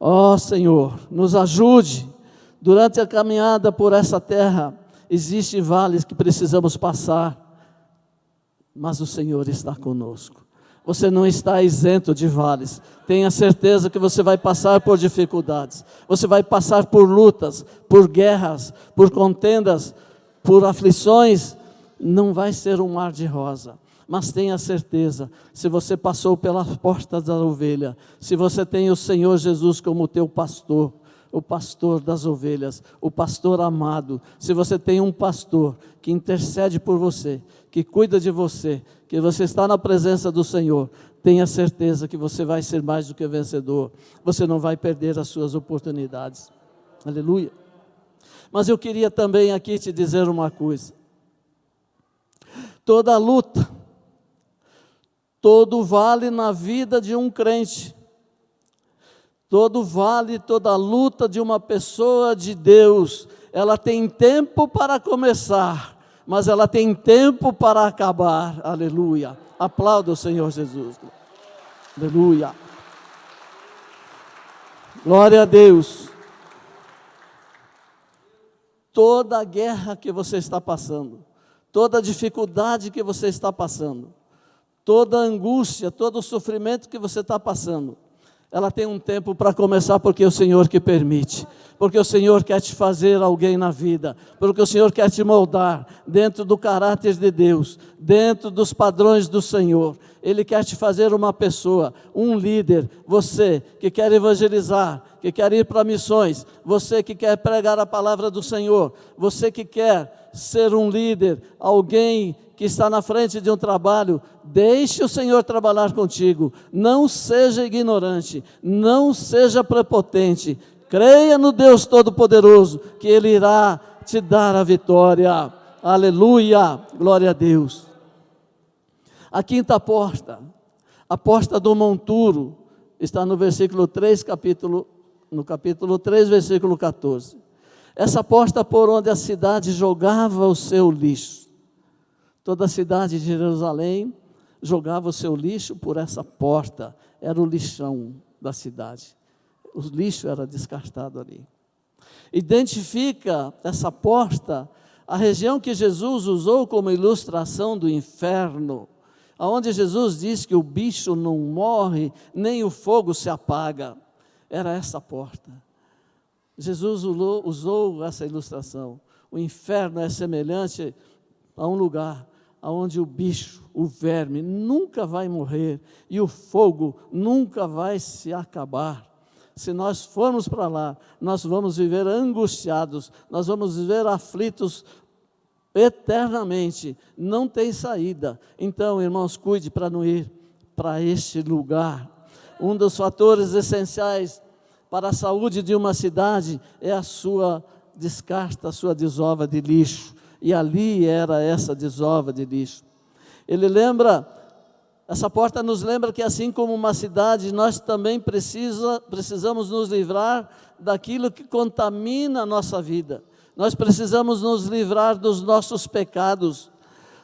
Ó Senhor, nos ajude. Durante a caminhada por essa terra, existem vales que precisamos passar, mas o Senhor está conosco. Você não está isento de vales. Tenha certeza que você vai passar por dificuldades. Você vai passar por lutas, por guerras, por contendas, por aflições. Não vai ser um mar de rosa. Mas tenha certeza, se você passou pelas portas da ovelha, se você tem o Senhor Jesus como teu pastor, o pastor das ovelhas, o pastor amado, se você tem um pastor que intercede por você, que cuida de você, que você está na presença do Senhor, tenha certeza que você vai ser mais do que vencedor, você não vai perder as suas oportunidades. Aleluia. Mas eu queria também aqui te dizer uma coisa: toda luta, todo vale na vida de um crente, todo vale, toda luta de uma pessoa de Deus, ela tem tempo para começar, mas ela tem tempo para acabar. Aleluia. Aplauda o Senhor Jesus. Aleluia. Glória a Deus. Toda a guerra que você está passando, toda a dificuldade que você está passando, toda a angústia, todo o sofrimento que você está passando, Ela tem um tempo para começar, porque é o Senhor que permite. Porque o Senhor quer te fazer alguém na vida. Porque o Senhor quer te moldar dentro do caráter de Deus, dentro dos padrões do Senhor. Ele quer te fazer uma pessoa, um líder. Você que quer evangelizar, que quer ir para missões, você que quer pregar a palavra do Senhor, você que quer ser um líder, alguém que está na frente de um trabalho, deixe o Senhor trabalhar contigo. Não seja ignorante, não seja prepotente. Creia no Deus Todo-Poderoso, que Ele irá te dar a vitória. Aleluia, glória a Deus. A quinta porta, a porta do monturo, está no versículo 3, no capítulo 3, versículo 14. Essa porta por onde a cidade jogava o seu lixo. Toda a cidade de Jerusalém jogava o seu lixo por essa porta. Era o lixão da cidade. O lixo era descartado ali. Identifica essa porta a região que Jesus usou como ilustração do inferno, aonde Jesus diz que o bicho não morre, nem o fogo se apaga. Era essa porta. Jesus usou essa ilustração. O inferno é semelhante a um lugar onde o bicho, o verme, nunca vai morrer e o fogo nunca vai se acabar. Se nós formos para lá, nós vamos viver angustiados, nós vamos viver aflitos eternamente, não tem saída. Então, irmãos, cuide para não ir para este lugar. Um dos fatores essenciais para a saúde de uma cidade é a sua descarte, a sua desova de lixo. E ali era essa desova de lixo. Essa porta nos lembra que assim como uma cidade, nós também precisamos nos livrar daquilo que contamina a nossa vida. Nós precisamos nos livrar dos nossos pecados.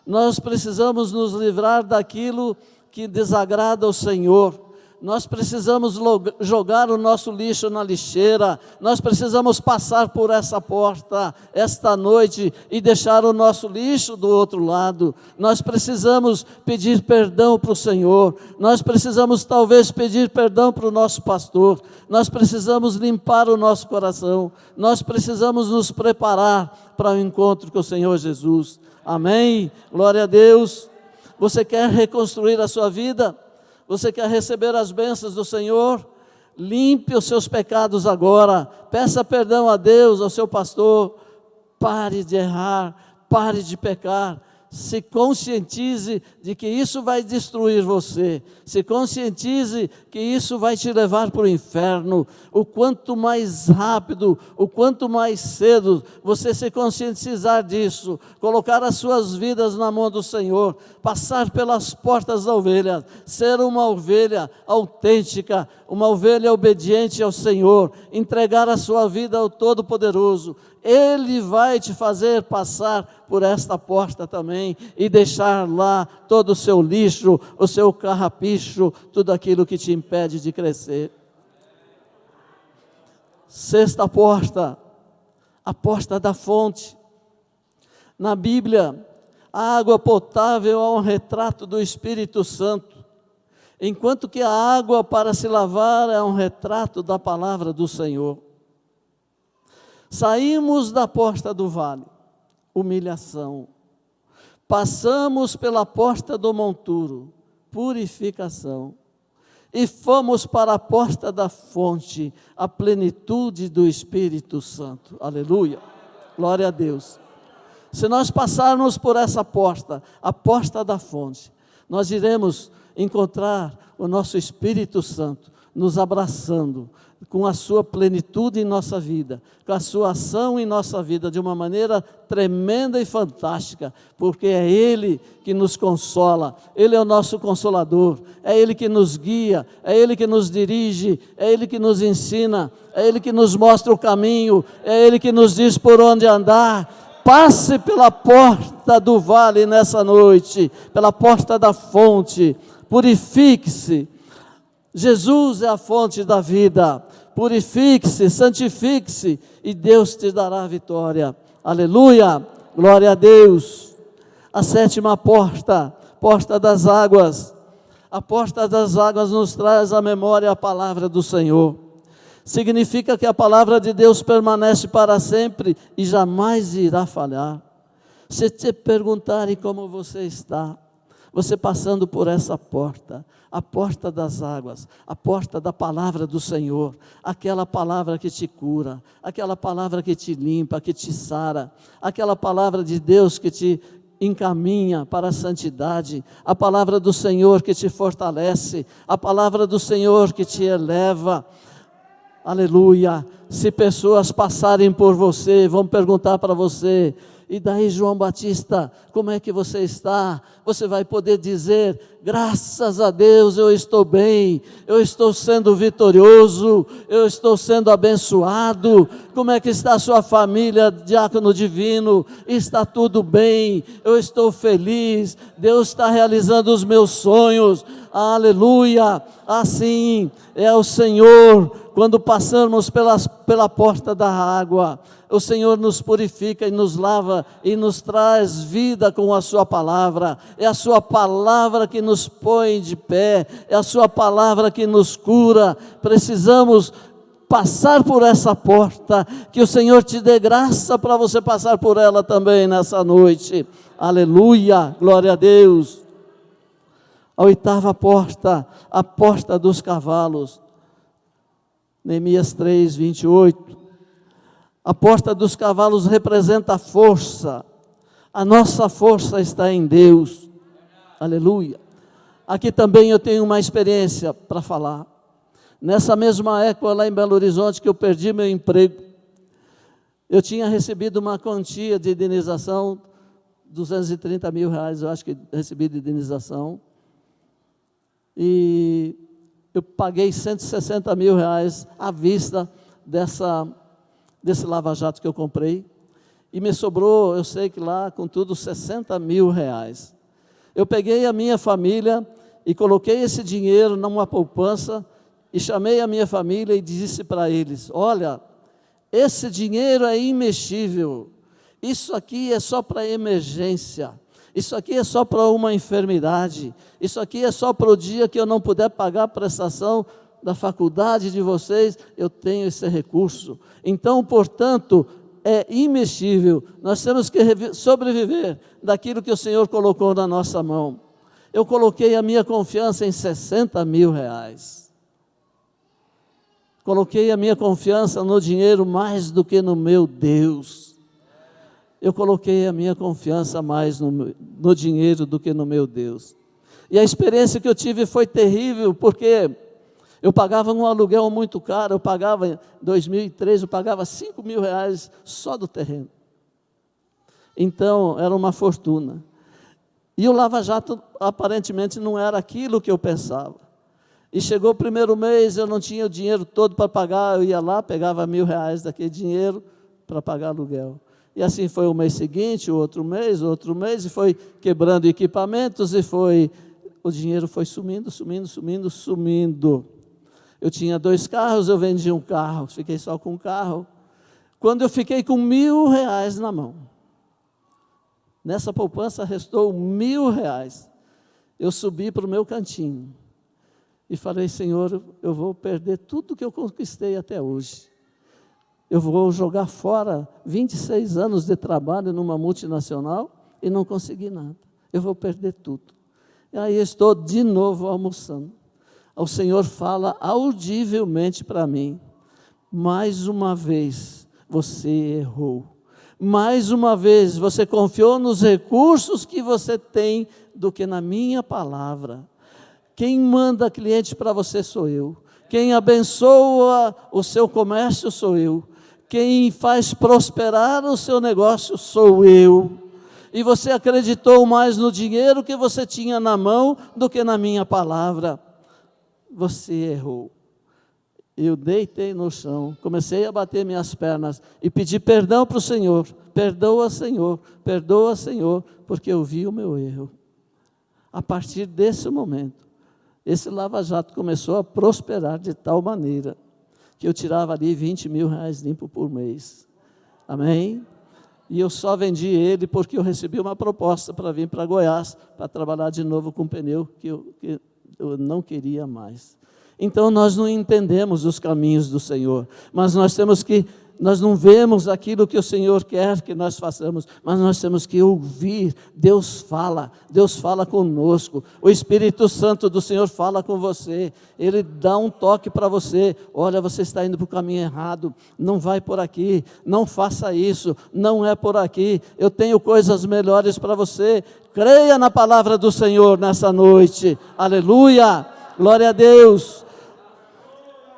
Nós precisamos nos livrar daquilo que desagrada ao Senhor. Nós precisamos jogar o nosso lixo na lixeira. Nós precisamos passar por essa porta esta noite e deixar o nosso lixo do outro lado. Nós precisamos pedir perdão para o Senhor. Nós precisamos talvez pedir perdão para o nosso pastor. Nós precisamos limpar o nosso coração. Nós precisamos nos preparar para o encontro com o Senhor Jesus. Amém? Glória a Deus. Você quer reconstruir a sua vida? Você quer receber as bênçãos do Senhor? Limpe os seus pecados agora. Peça perdão a Deus, ao seu pastor. Pare de errar, pare de pecar. Se conscientize de que isso vai destruir você. Se conscientize que isso vai te levar para o inferno. O quanto mais rápido, o quanto mais cedo você se conscientizar disso, colocar as suas vidas na mão do Senhor, passar pelas portas da ovelha, ser uma ovelha autêntica, uma ovelha obediente ao Senhor, entregar a sua vida ao Todo-Poderoso, Ele vai te fazer passar por esta porta também e deixar lá todo o seu lixo, o seu carrapicho, tudo aquilo que te impede de crescer. Sexta porta, a porta da fonte. Na Bíblia, a água potável é um retrato do Espírito Santo, enquanto que a água para se lavar é um retrato da palavra do Senhor. Saímos da porta do vale, humilhação. Passamos pela porta do monturo, purificação. E fomos para a porta da fonte, a plenitude do Espírito Santo. Aleluia, glória a Deus. Se nós passarmos por essa porta, a porta da fonte, nós iremos encontrar o nosso Espírito Santo nos abraçando, com a sua plenitude em nossa vida, com a sua ação em nossa vida, de uma maneira tremenda e fantástica, porque é Ele que nos consola, Ele é o nosso consolador, é Ele que nos guia, é Ele que nos dirige, é Ele que nos ensina, é Ele que nos mostra o caminho, é Ele que nos diz por onde andar. Passe pela porta do vale nessa noite, pela porta da fonte, purifique-se. Jesus é a fonte da vida. Purifique-se, santifique-se e Deus te dará a vitória. Aleluia, glória a Deus. A sétima porta, porta das águas. A porta das águas nos traz à memória a palavra do Senhor. Significa que a palavra de Deus permanece para sempre e jamais irá falhar. Se te perguntarem como você está, você passando por essa porta, a porta das águas, a porta da palavra do Senhor, aquela palavra que te cura, aquela palavra que te limpa, que te sara, aquela palavra de Deus que te encaminha para a santidade, a palavra do Senhor que te fortalece, a palavra do Senhor que te eleva. Aleluia. Se pessoas passarem por você, vão perguntar para você: e daí, João Batista, como é que você está? Você vai poder dizer: graças a Deus eu estou bem, eu estou sendo vitorioso, eu estou sendo abençoado. Como é que está a sua família, diácono divino? Está tudo bem, eu estou feliz, Deus está realizando os meus sonhos. Aleluia. Assim é o Senhor. Quando passamos pela porta da água, o Senhor nos purifica e nos lava e nos traz vida com a sua palavra. É a sua palavra que nos põe de pé, é a sua palavra que nos cura. Precisamos passar por essa porta, que o Senhor te dê graça para você passar por ela também nessa noite. Aleluia, glória a Deus. A oitava porta, a porta dos cavalos. Neemias 3, 28. A porta dos cavalos representa a força. A nossa força está em Deus. Aleluia. Aqui também eu tenho uma experiência para falar. Nessa mesma época lá em Belo Horizonte que eu perdi meu emprego, eu tinha recebido uma quantia de indenização, 230 mil reais, eu acho que recebi de indenização. E eu paguei 160 mil reais à vista desse lava-jato que eu comprei, e me sobrou, eu sei que lá, com tudo, 60 mil reais. Eu peguei a minha família e coloquei esse dinheiro numa poupança, e chamei a minha família e disse para eles: olha, esse dinheiro é imexível, isso aqui é só para emergência, isso aqui é só para uma enfermidade, isso aqui é só para o dia que eu não puder pagar a prestação da faculdade de vocês, eu tenho esse recurso. Então, portanto, é imexível, nós temos que sobreviver daquilo que o Senhor colocou na nossa mão. Eu coloquei a minha confiança em 60 mil reais. Coloquei a minha confiança no dinheiro mais do que no meu Deus. Eu coloquei a minha confiança mais no dinheiro do que no meu Deus. E a experiência que eu tive foi terrível, porque eu pagava um aluguel muito caro. Eu pagava, em 2003, eu pagava 5 mil reais só do terreno. Então, era uma fortuna. E o Lava Jato, aparentemente, não era aquilo que eu pensava. E chegou o primeiro mês, eu não tinha o dinheiro todo para pagar, eu ia lá, pegava 1.000 reais daquele dinheiro para pagar aluguel. E assim foi o mês seguinte, o outro mês, e foi quebrando equipamentos, o dinheiro foi sumindo. Eu tinha 2 carros, eu vendi um carro, fiquei só com um carro. Quando eu fiquei com 1.000 reais na mão, nessa poupança restou 1.000 reais, eu subi para o meu cantinho e falei: Senhor, eu vou perder tudo que eu conquistei até hoje. Eu vou jogar fora 26 anos de trabalho numa multinacional e não consegui nada. Eu vou perder tudo. E aí estou de novo almoçando. O Senhor fala audivelmente para mim: mais uma vez você errou. Mais uma vez você confiou nos recursos que você tem do que na minha palavra. Quem manda cliente para você sou eu. Quem abençoa o seu comércio sou eu. Quem faz prosperar o seu negócio sou eu. E você acreditou mais no dinheiro que você tinha na mão do que na minha palavra. Você errou. Eu deitei no chão, comecei a bater minhas pernas e pedi perdão para o Senhor. Perdoa, Senhor, perdoa, Senhor, porque eu vi o meu erro. A partir desse momento, esse lava-jato começou a prosperar de tal maneira que eu tirava ali 20 mil reais limpo por mês. Amém? E eu só vendi ele porque eu recebi uma proposta para vir para Goiás, para trabalhar de novo com pneu, que eu não queria mais. Então nós não entendemos os caminhos do Senhor, mas nós não vemos aquilo que o Senhor quer que nós façamos, mas nós temos que ouvir. Deus fala conosco, o Espírito Santo do Senhor fala com você, Ele dá um toque para você: olha, você está indo para o caminho errado, não vai por aqui, não faça isso, não é por aqui, eu tenho coisas melhores para você. Creia na palavra do Senhor nessa noite, aleluia, glória a Deus.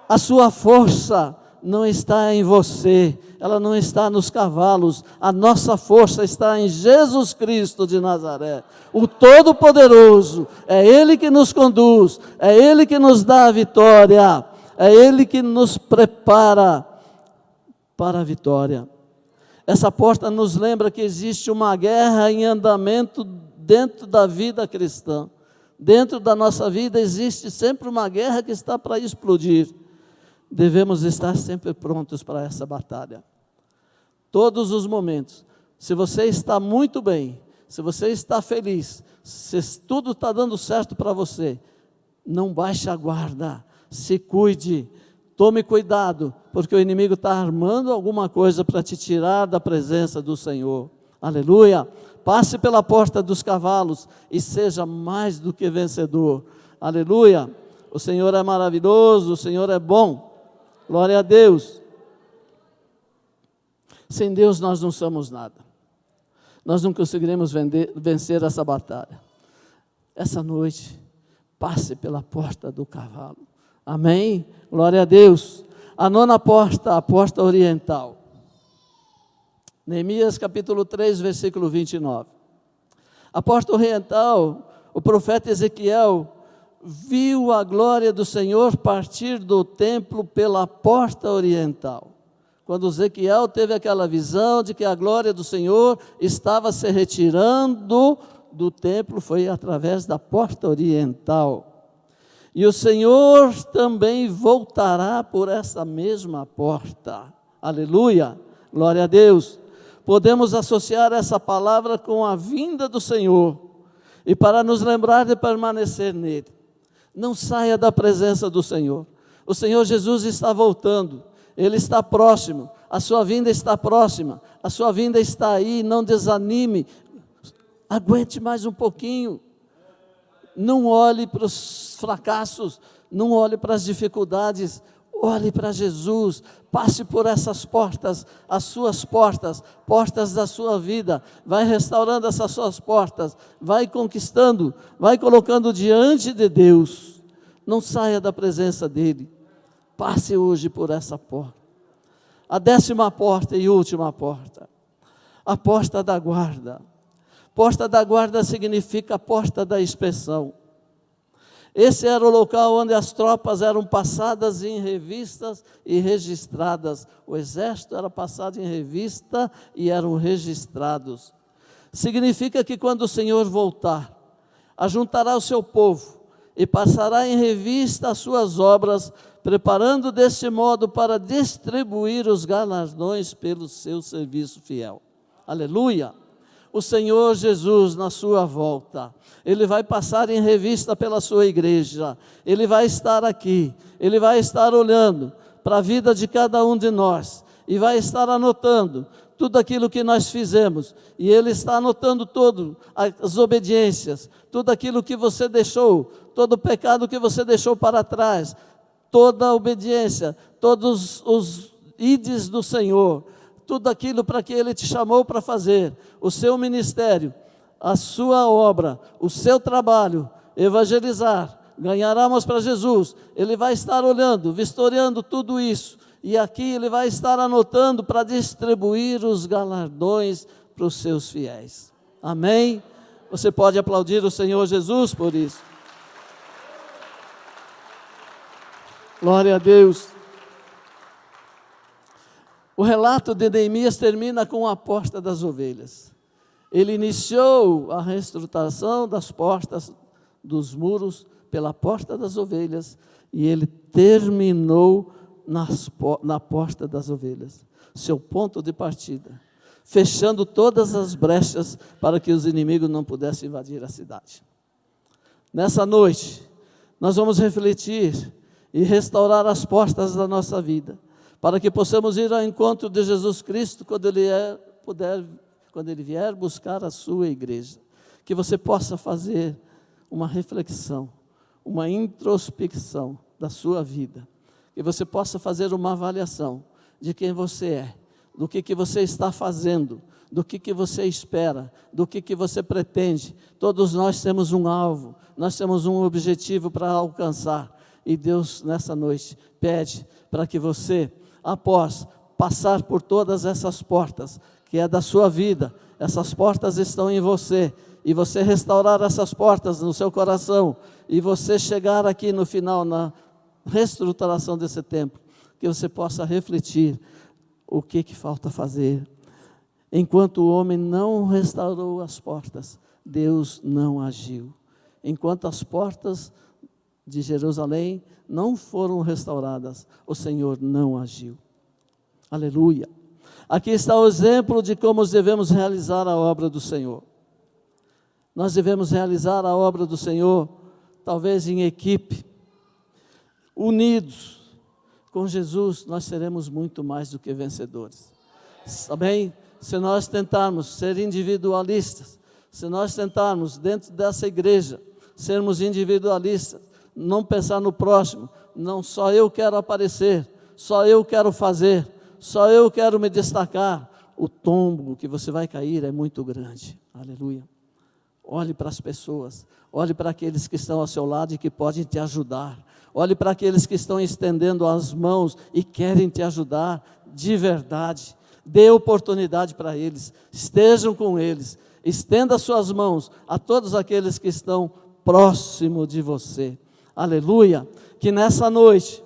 A sua força não está em você, ela não está nos cavalos, a nossa força está em Jesus Cristo de Nazaré, o Todo-Poderoso. É Ele que nos conduz, é Ele que nos dá a vitória, é Ele que nos prepara para a vitória. Essa porta nos lembra que existe uma guerra em andamento dentro da vida cristã. Dentro da nossa vida existe sempre uma guerra que está para explodir. Devemos estar sempre prontos para essa batalha. Todos os momentos. Se você está muito bem, se você está feliz, se tudo está dando certo para você, não baixe a guarda, se cuide, tome cuidado, porque o inimigo está armando alguma coisa para te tirar da presença do Senhor. Aleluia! Passe pela porta dos cavalos e seja mais do que vencedor. Aleluia! O Senhor é maravilhoso, o Senhor é bom. Glória a Deus. Sem Deus nós não somos nada. Nós não conseguiremos vencer essa batalha. Essa noite, passe pela porta do cavalo. Amém? Glória a Deus. A nona porta, a porta oriental. Neemias capítulo 3, versículo 29. A porta oriental, o profeta Ezequiel viu a glória do Senhor partir do templo pela porta oriental. Quando Ezequiel teve aquela visão de que a glória do Senhor estava se retirando do templo, foi através da porta oriental. E o Senhor também voltará por essa mesma porta. Aleluia, glória a Deus. Podemos associar essa palavra com a vinda do Senhor, e para nos lembrar de permanecer nele. Não saia da presença do Senhor. O Senhor Jesus está voltando, Ele está próximo, a sua vinda está próxima, a sua vinda está aí. Não desanime, aguente mais um pouquinho. Não olhe para os fracassos, não olhe para as dificuldades, olhe para Jesus. Passe por essas portas, as suas portas, portas da sua vida. Vai restaurando essas suas portas, vai conquistando, vai colocando diante de Deus. Não saia da presença dEle. Passe hoje por essa porta. A 10ª porta e última porta, a porta da guarda. Porta da guarda significa a porta da inspeção. Esse era o local onde as tropas eram passadas em revistas e registradas. O exército era passado em revista e eram registrados. Significa que quando o Senhor voltar, ajuntará o seu povo e passará em revista as suas obras, preparando desse modo para distribuir os galardões pelo seu serviço fiel. Aleluia! O Senhor Jesus, na sua volta, Ele vai passar em revista pela sua igreja. Ele vai estar aqui, Ele vai estar olhando para a vida de cada um de nós e vai estar anotando tudo aquilo que nós fizemos. E Ele está anotando todas as obediências, tudo aquilo que você deixou, todo o pecado que você deixou para trás, toda a obediência, todos os ides do Senhor, tudo aquilo para que Ele te chamou para fazer, o seu ministério, a sua obra, o seu trabalho, evangelizar, ganhar almas para Jesus. Ele vai estar olhando, vistoriando tudo isso, e aqui Ele vai estar anotando para distribuir os galardões para os seus fiéis. Amém? Você pode aplaudir o Senhor Jesus por isso. Glória a Deus. O relato de Neemias termina com a porta das ovelhas. Ele iniciou a reestruturação das portas dos muros pela porta das ovelhas e ele terminou na porta das ovelhas, seu ponto de partida, fechando todas as brechas para que os inimigos não pudessem invadir a cidade. Nessa noite, nós vamos refletir e restaurar as portas da nossa vida, para que possamos ir ao encontro de Jesus Cristo quando Ele vier buscar a sua igreja. Que você possa fazer uma reflexão, uma introspecção da sua vida, que você possa fazer uma avaliação de quem você é, do que você está fazendo, do que você espera, do que você pretende. Todos nós temos um alvo, nós temos um objetivo para alcançar, e Deus nessa noite pede para que você, após passar por todas essas portas, que é da sua vida, essas portas estão em você, e você restaurar essas portas no seu coração, e você chegar aqui no final, na reestruturação desse tempo, que você possa refletir o que falta fazer. Enquanto o homem não restaurou as portas, Deus não agiu. Enquanto as portas de Jerusalém não foram restauradas, o Senhor não agiu. Aleluia. Aqui está o exemplo de como devemos realizar a obra do Senhor. Nós devemos realizar a obra do Senhor, talvez em equipe, unidos. Com Jesus nós seremos muito mais do que vencedores. Amém? Se nós tentarmos ser individualistas, se nós tentarmos dentro dessa igreja, sermos individualistas, não pensar no próximo, não só eu quero aparecer, só eu quero fazer, só eu quero me destacar, o tombo que você vai cair é muito grande. Aleluia. Olhe para as pessoas, olhe para aqueles que estão ao seu lado e que podem te ajudar, olhe para aqueles que estão estendendo as mãos e querem te ajudar de verdade. Dê oportunidade para eles, estejam com eles, estenda suas mãos a todos aqueles que estão próximo de você. Aleluia. Que nessa noite,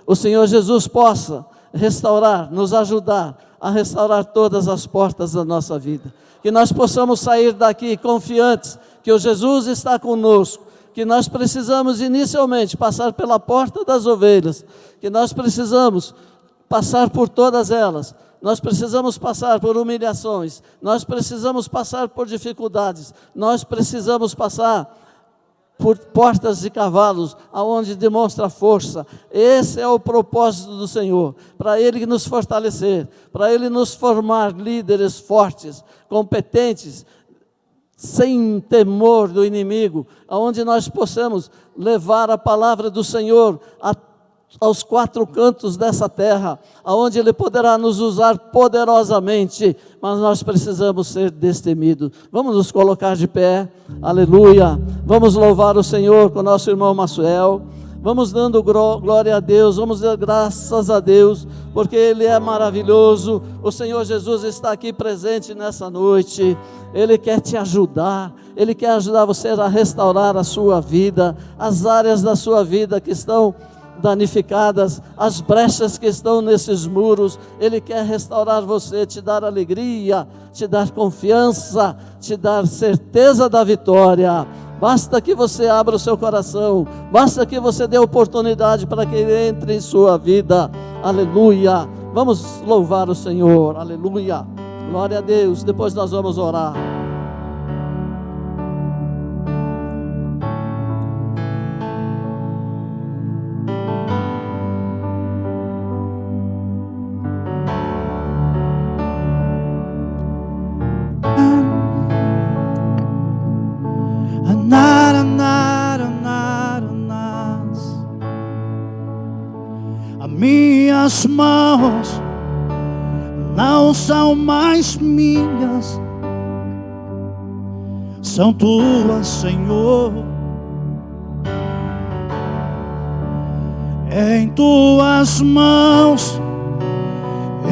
o Senhor Jesus possa restaurar, nos ajudar a restaurar todas as portas da nossa vida. Que nós possamos sair daqui confiantes que o Jesus está conosco, que nós precisamos inicialmente passar pela porta das ovelhas, que nós precisamos passar por todas elas, nós precisamos passar por humilhações, nós precisamos passar por dificuldades, nós precisamos passar por portas de cavalos, aonde demonstra força. Esse é o propósito do Senhor, para Ele nos fortalecer, para Ele nos formar líderes fortes, competentes, sem temor do inimigo, aonde nós possamos levar a palavra do Senhor aos quatro cantos dessa terra, aonde Ele poderá nos usar poderosamente, mas nós precisamos ser destemidos. Vamos nos colocar de pé, aleluia, vamos louvar o Senhor com o nosso irmão Massuel, vamos dando glória a Deus, vamos dar graças a Deus, porque Ele é maravilhoso. O Senhor Jesus está aqui presente nessa noite, Ele quer te ajudar, Ele quer ajudar você a restaurar a sua vida, as áreas da sua vida que estão danificadas, as brechas que estão nesses muros. Ele quer restaurar você, te dar alegria, te dar confiança, te dar certeza da vitória. Basta que você abra o seu coração, basta que você dê oportunidade para que Ele entre em sua vida. Aleluia. Vamos louvar o Senhor, aleluia, glória a Deus. Depois nós vamos orar. Minhas mãos não são mais minhas, são tuas, Senhor. Em tuas mãos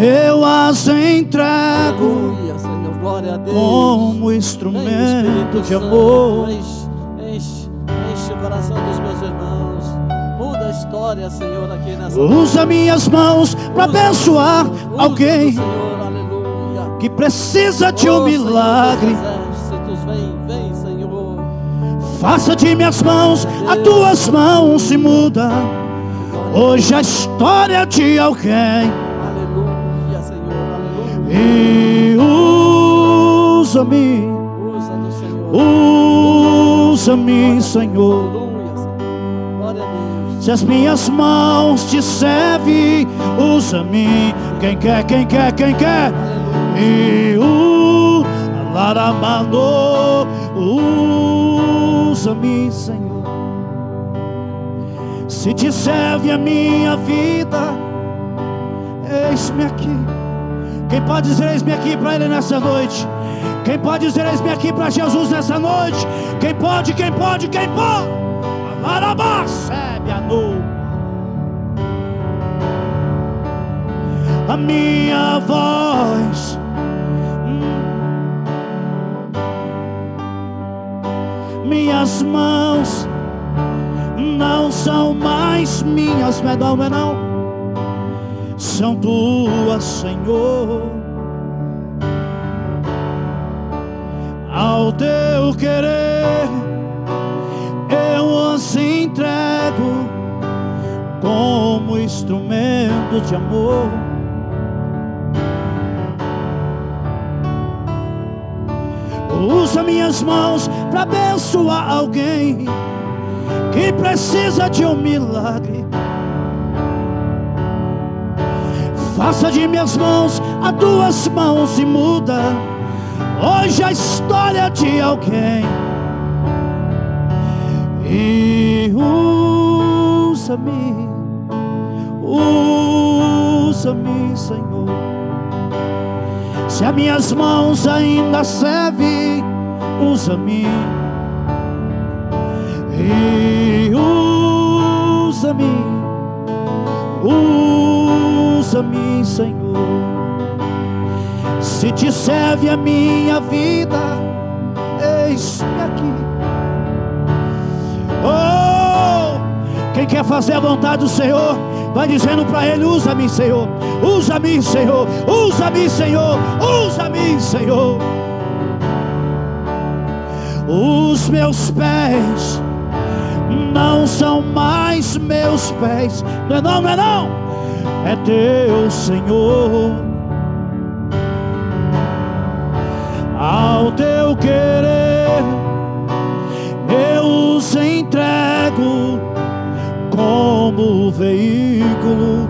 eu as entrego, aleluia, Senhor, glória a Deus, como instrumento de amor. Enche o coração dos meus irmãos, muda a história, Senhor, aqui nessa Usa minhas mãos para abençoar alguém, Senhor, aleluia, que precisa de um milagre. Vem, Senhor. Faça de minhas mãos as tuas mãos e muda hoje a história de alguém. Aleluia, Senhor, aleluia. E usa-me, Usa-nos, Senhor. usa-me, Senhor. Aleluia. Glória a Deus. Se as minhas mãos te servem, usa-me. Quem quer, quem quer, quem quer? E Laramano, usa-me, Senhor. Se te serve a minha vida, eis-me aqui. Quem pode dizer eis-me aqui para Ele nessa noite? Quem pode dizer eis-me aqui para Jesus nessa noite? Quem pode, quem pode, quem pode? A minha voz minhas mãos não são mais minhas, não, não, são tuas, Senhor. Ao teu querer eu as entrego como instrumento de amor. Usa minhas mãos para abençoar alguém que precisa de um milagre. Faça de minhas mãos as tuas mãos e muda hoje a história de alguém. E usa-me, usa-me, Senhor. Se as minhas mãos ainda servem, usa-me. E usa-me, usa-me, Senhor. Se te serve a minha vida, eis-me aqui. Oh, quem quer fazer a vontade do Senhor, vai dizendo para Ele: usa-me, Senhor, usa-me, Senhor, usa-me, Senhor, usa-me, Senhor. Os meus pés não são mais meus pés, não é não, não é não, é teu, Senhor. Ao teu querer eu os entrego como veículo.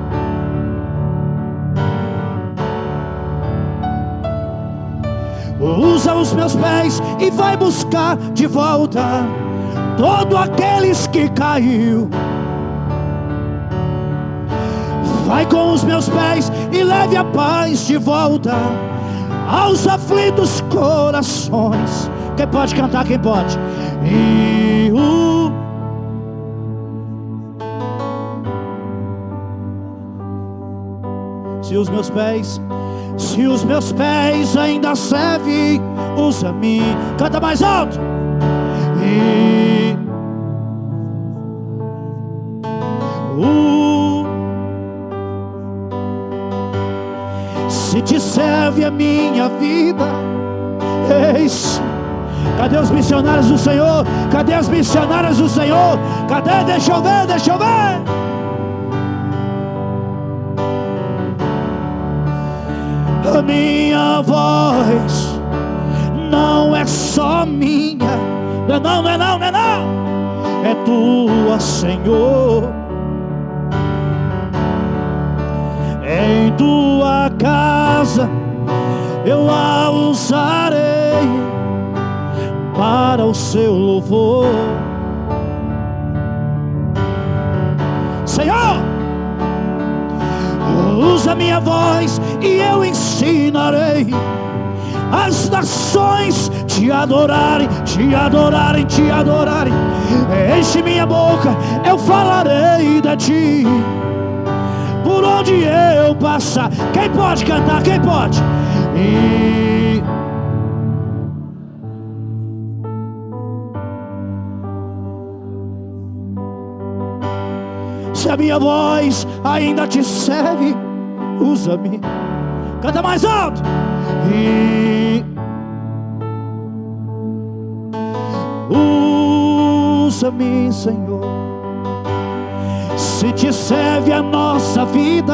Usa os meus pés e vai buscar de volta todos aqueles que caiu. Vai com os meus pés e leve a paz de volta aos aflitos corações. Quem pode cantar? Quem pode? E se os meus pés ainda servem, usa-me. Canta mais alto. E se te serve a minha vida, eis. Cadê os missionários do Senhor? Cadê as missionárias do Senhor? Cadê? Deixa eu ver, deixa eu ver. A minha voz não é só minha, não é não, não é não, não é não, é tua, Senhor. Em tua casa eu a usarei para o seu louvor, Senhor. Usa minha voz e eu ensinarei as nações te adorarem, te adorarem, te adorarem. Enche minha boca, eu falarei de ti por onde eu passar. Quem pode cantar? Quem pode? E se a minha voz ainda te serve, usa-me. Canta mais alto. E usa-me, Senhor. Se te serve a nossa vida,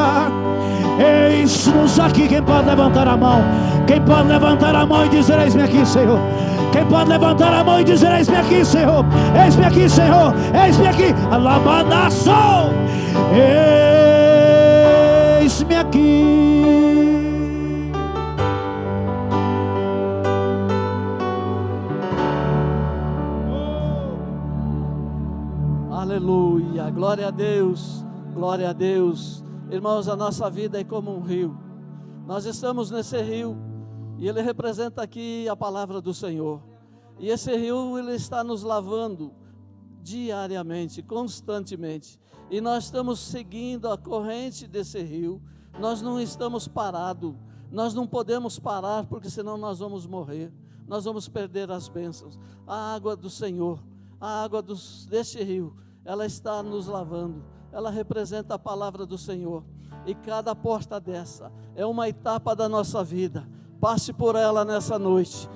eis-nos aqui. Quem pode levantar a mão? Quem pode levantar a mão e dizer: eis-me aqui, Senhor. Quem pode levantar a mão e dizer: eis-me aqui, Senhor, eis-me aqui, Senhor, eis-me aqui, alabanaço, eis-me aqui. Aleluia, glória a Deus, glória a Deus. Irmãos, a nossa vida é como um rio. Nós estamos nesse rio e ele representa aqui a palavra do Senhor. E esse rio, ele está nos lavando diariamente, constantemente. E nós estamos seguindo a corrente desse rio. Nós não estamos parados. Nós não podemos parar, porque senão nós vamos morrer. Nós vamos perder as bênçãos. A água do Senhor, a água deste rio, ela está nos lavando. Ela representa a palavra do Senhor. E cada porta dessa é uma etapa da nossa vida. Passe por ela nessa noite.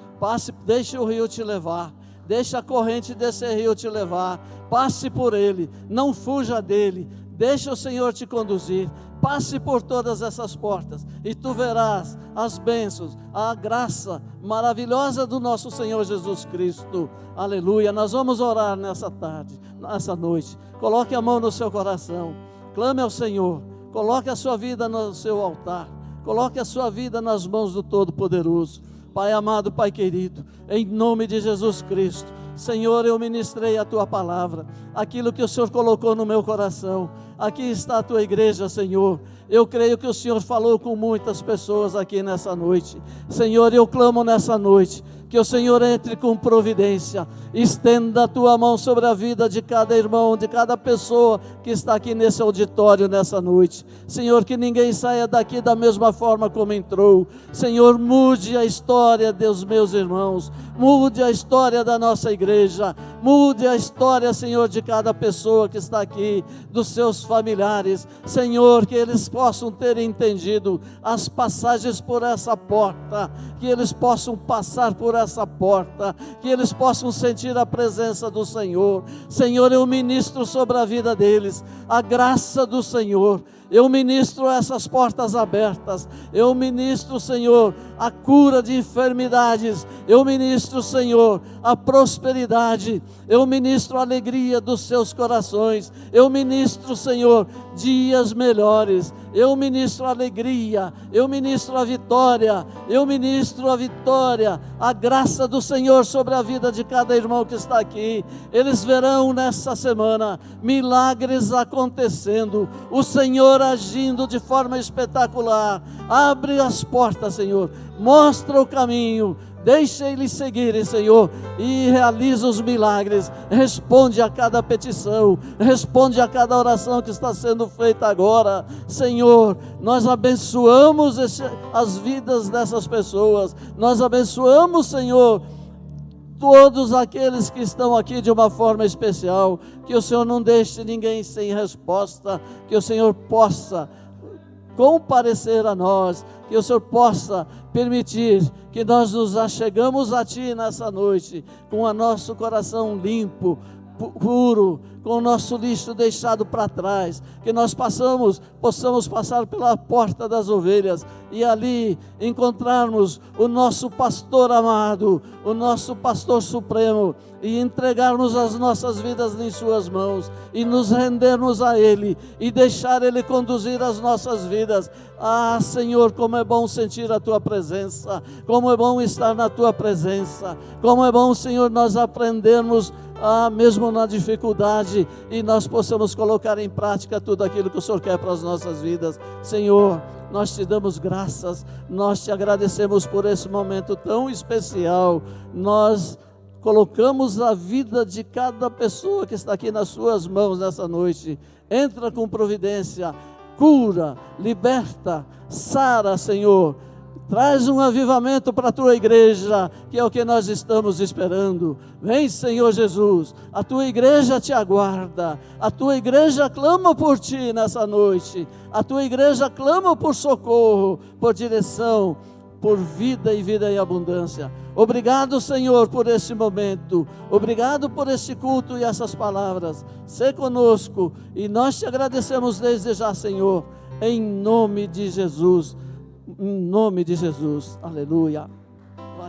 Deixe o rio te levar. Deixe a corrente desse rio te levar. Passe por ele. Não fuja dele. Deixe o Senhor te conduzir. Passe por todas essas portas e tu verás as bênçãos, a graça maravilhosa do nosso Senhor Jesus Cristo. Aleluia. Nós vamos orar nessa tarde, nessa noite. Coloque a mão no seu coração, clame ao Senhor, coloque a sua vida no seu altar, coloque a sua vida nas mãos do Todo-Poderoso. Pai amado, Pai querido, em nome de Jesus Cristo, Senhor, eu ministrei a Tua palavra, aquilo que o Senhor colocou no meu coração. Aqui está a Tua igreja, Senhor. Eu creio que o Senhor falou com muitas pessoas aqui nessa noite. Senhor, eu clamo nessa noite que o Senhor entre com providência, estenda a Tua mão sobre a vida de cada irmão, de cada pessoa que está aqui nesse auditório nessa noite. Senhor, que ninguém saia daqui da mesma forma como entrou. Senhor, mude a história dos meus irmãos, mude a história da nossa igreja, mude a história, Senhor, de cada pessoa que está aqui, dos seus familiares. Senhor, que eles possam ter entendido as passagens por essa porta, que eles possam passar por essa porta, que eles possam sentir a presença do Senhor. Senhor, eu ministro sobre a vida deles a graça do Senhor. Eu ministro essas portas abertas. Eu ministro, Senhor, a cura de enfermidades. Eu ministro, Senhor, a prosperidade. Eu ministro a alegria dos seus corações. Eu ministro, Senhor, dias melhores. Eu ministro a alegria. Eu ministro a vitória. Eu ministro a vitória, a graça do Senhor sobre a vida de cada irmão que está aqui. Eles verão nessa semana milagres acontecendo. O Senhor agindo de forma espetacular. Abre as portas, Senhor, mostra o caminho, deixa eles seguirem, Senhor, e realiza os milagres. Responde a cada petição, responde a cada oração que está sendo feita agora. Senhor, nós abençoamos as vidas dessas pessoas, nós abençoamos, Senhor, todos aqueles que estão aqui de uma forma especial. Que o Senhor não deixe ninguém sem resposta, que o Senhor possa comparecer a nós, que o Senhor possa permitir que nós nos achegamos a Ti nessa noite, com o nosso coração limpo, puro, com o nosso lixo deixado para trás, que nós possamos passar pela porta das ovelhas e ali encontrarmos o nosso pastor amado, o nosso pastor supremo, e entregarmos as nossas vidas em suas mãos e nos rendermos a Ele e deixar Ele conduzir as nossas vidas. Ah, Senhor, como é bom sentir a Tua presença, como é bom estar na Tua presença, como é bom, Senhor, nós aprendermos mesmo na dificuldade, e nós possamos colocar em prática tudo aquilo que o Senhor quer para as nossas vidas. Senhor, nós Te damos graças, nós Te agradecemos por esse momento tão especial. Nós colocamos a vida de cada pessoa que está aqui nas Suas mãos nessa noite. Entra com providência, cura, liberta, sara, Senhor. Traz um avivamento para a Tua igreja, que é o que nós estamos esperando. Vem, Senhor Jesus, a Tua igreja te aguarda, a Tua igreja clama por Ti nessa noite, a Tua igreja clama por socorro, por direção, por vida e abundância. Obrigado, Senhor, por esse momento, obrigado por esse culto e essas palavras. Sê conosco e nós Te agradecemos desde já, Senhor, em nome de Jesus. Em nome de Jesus, aleluia.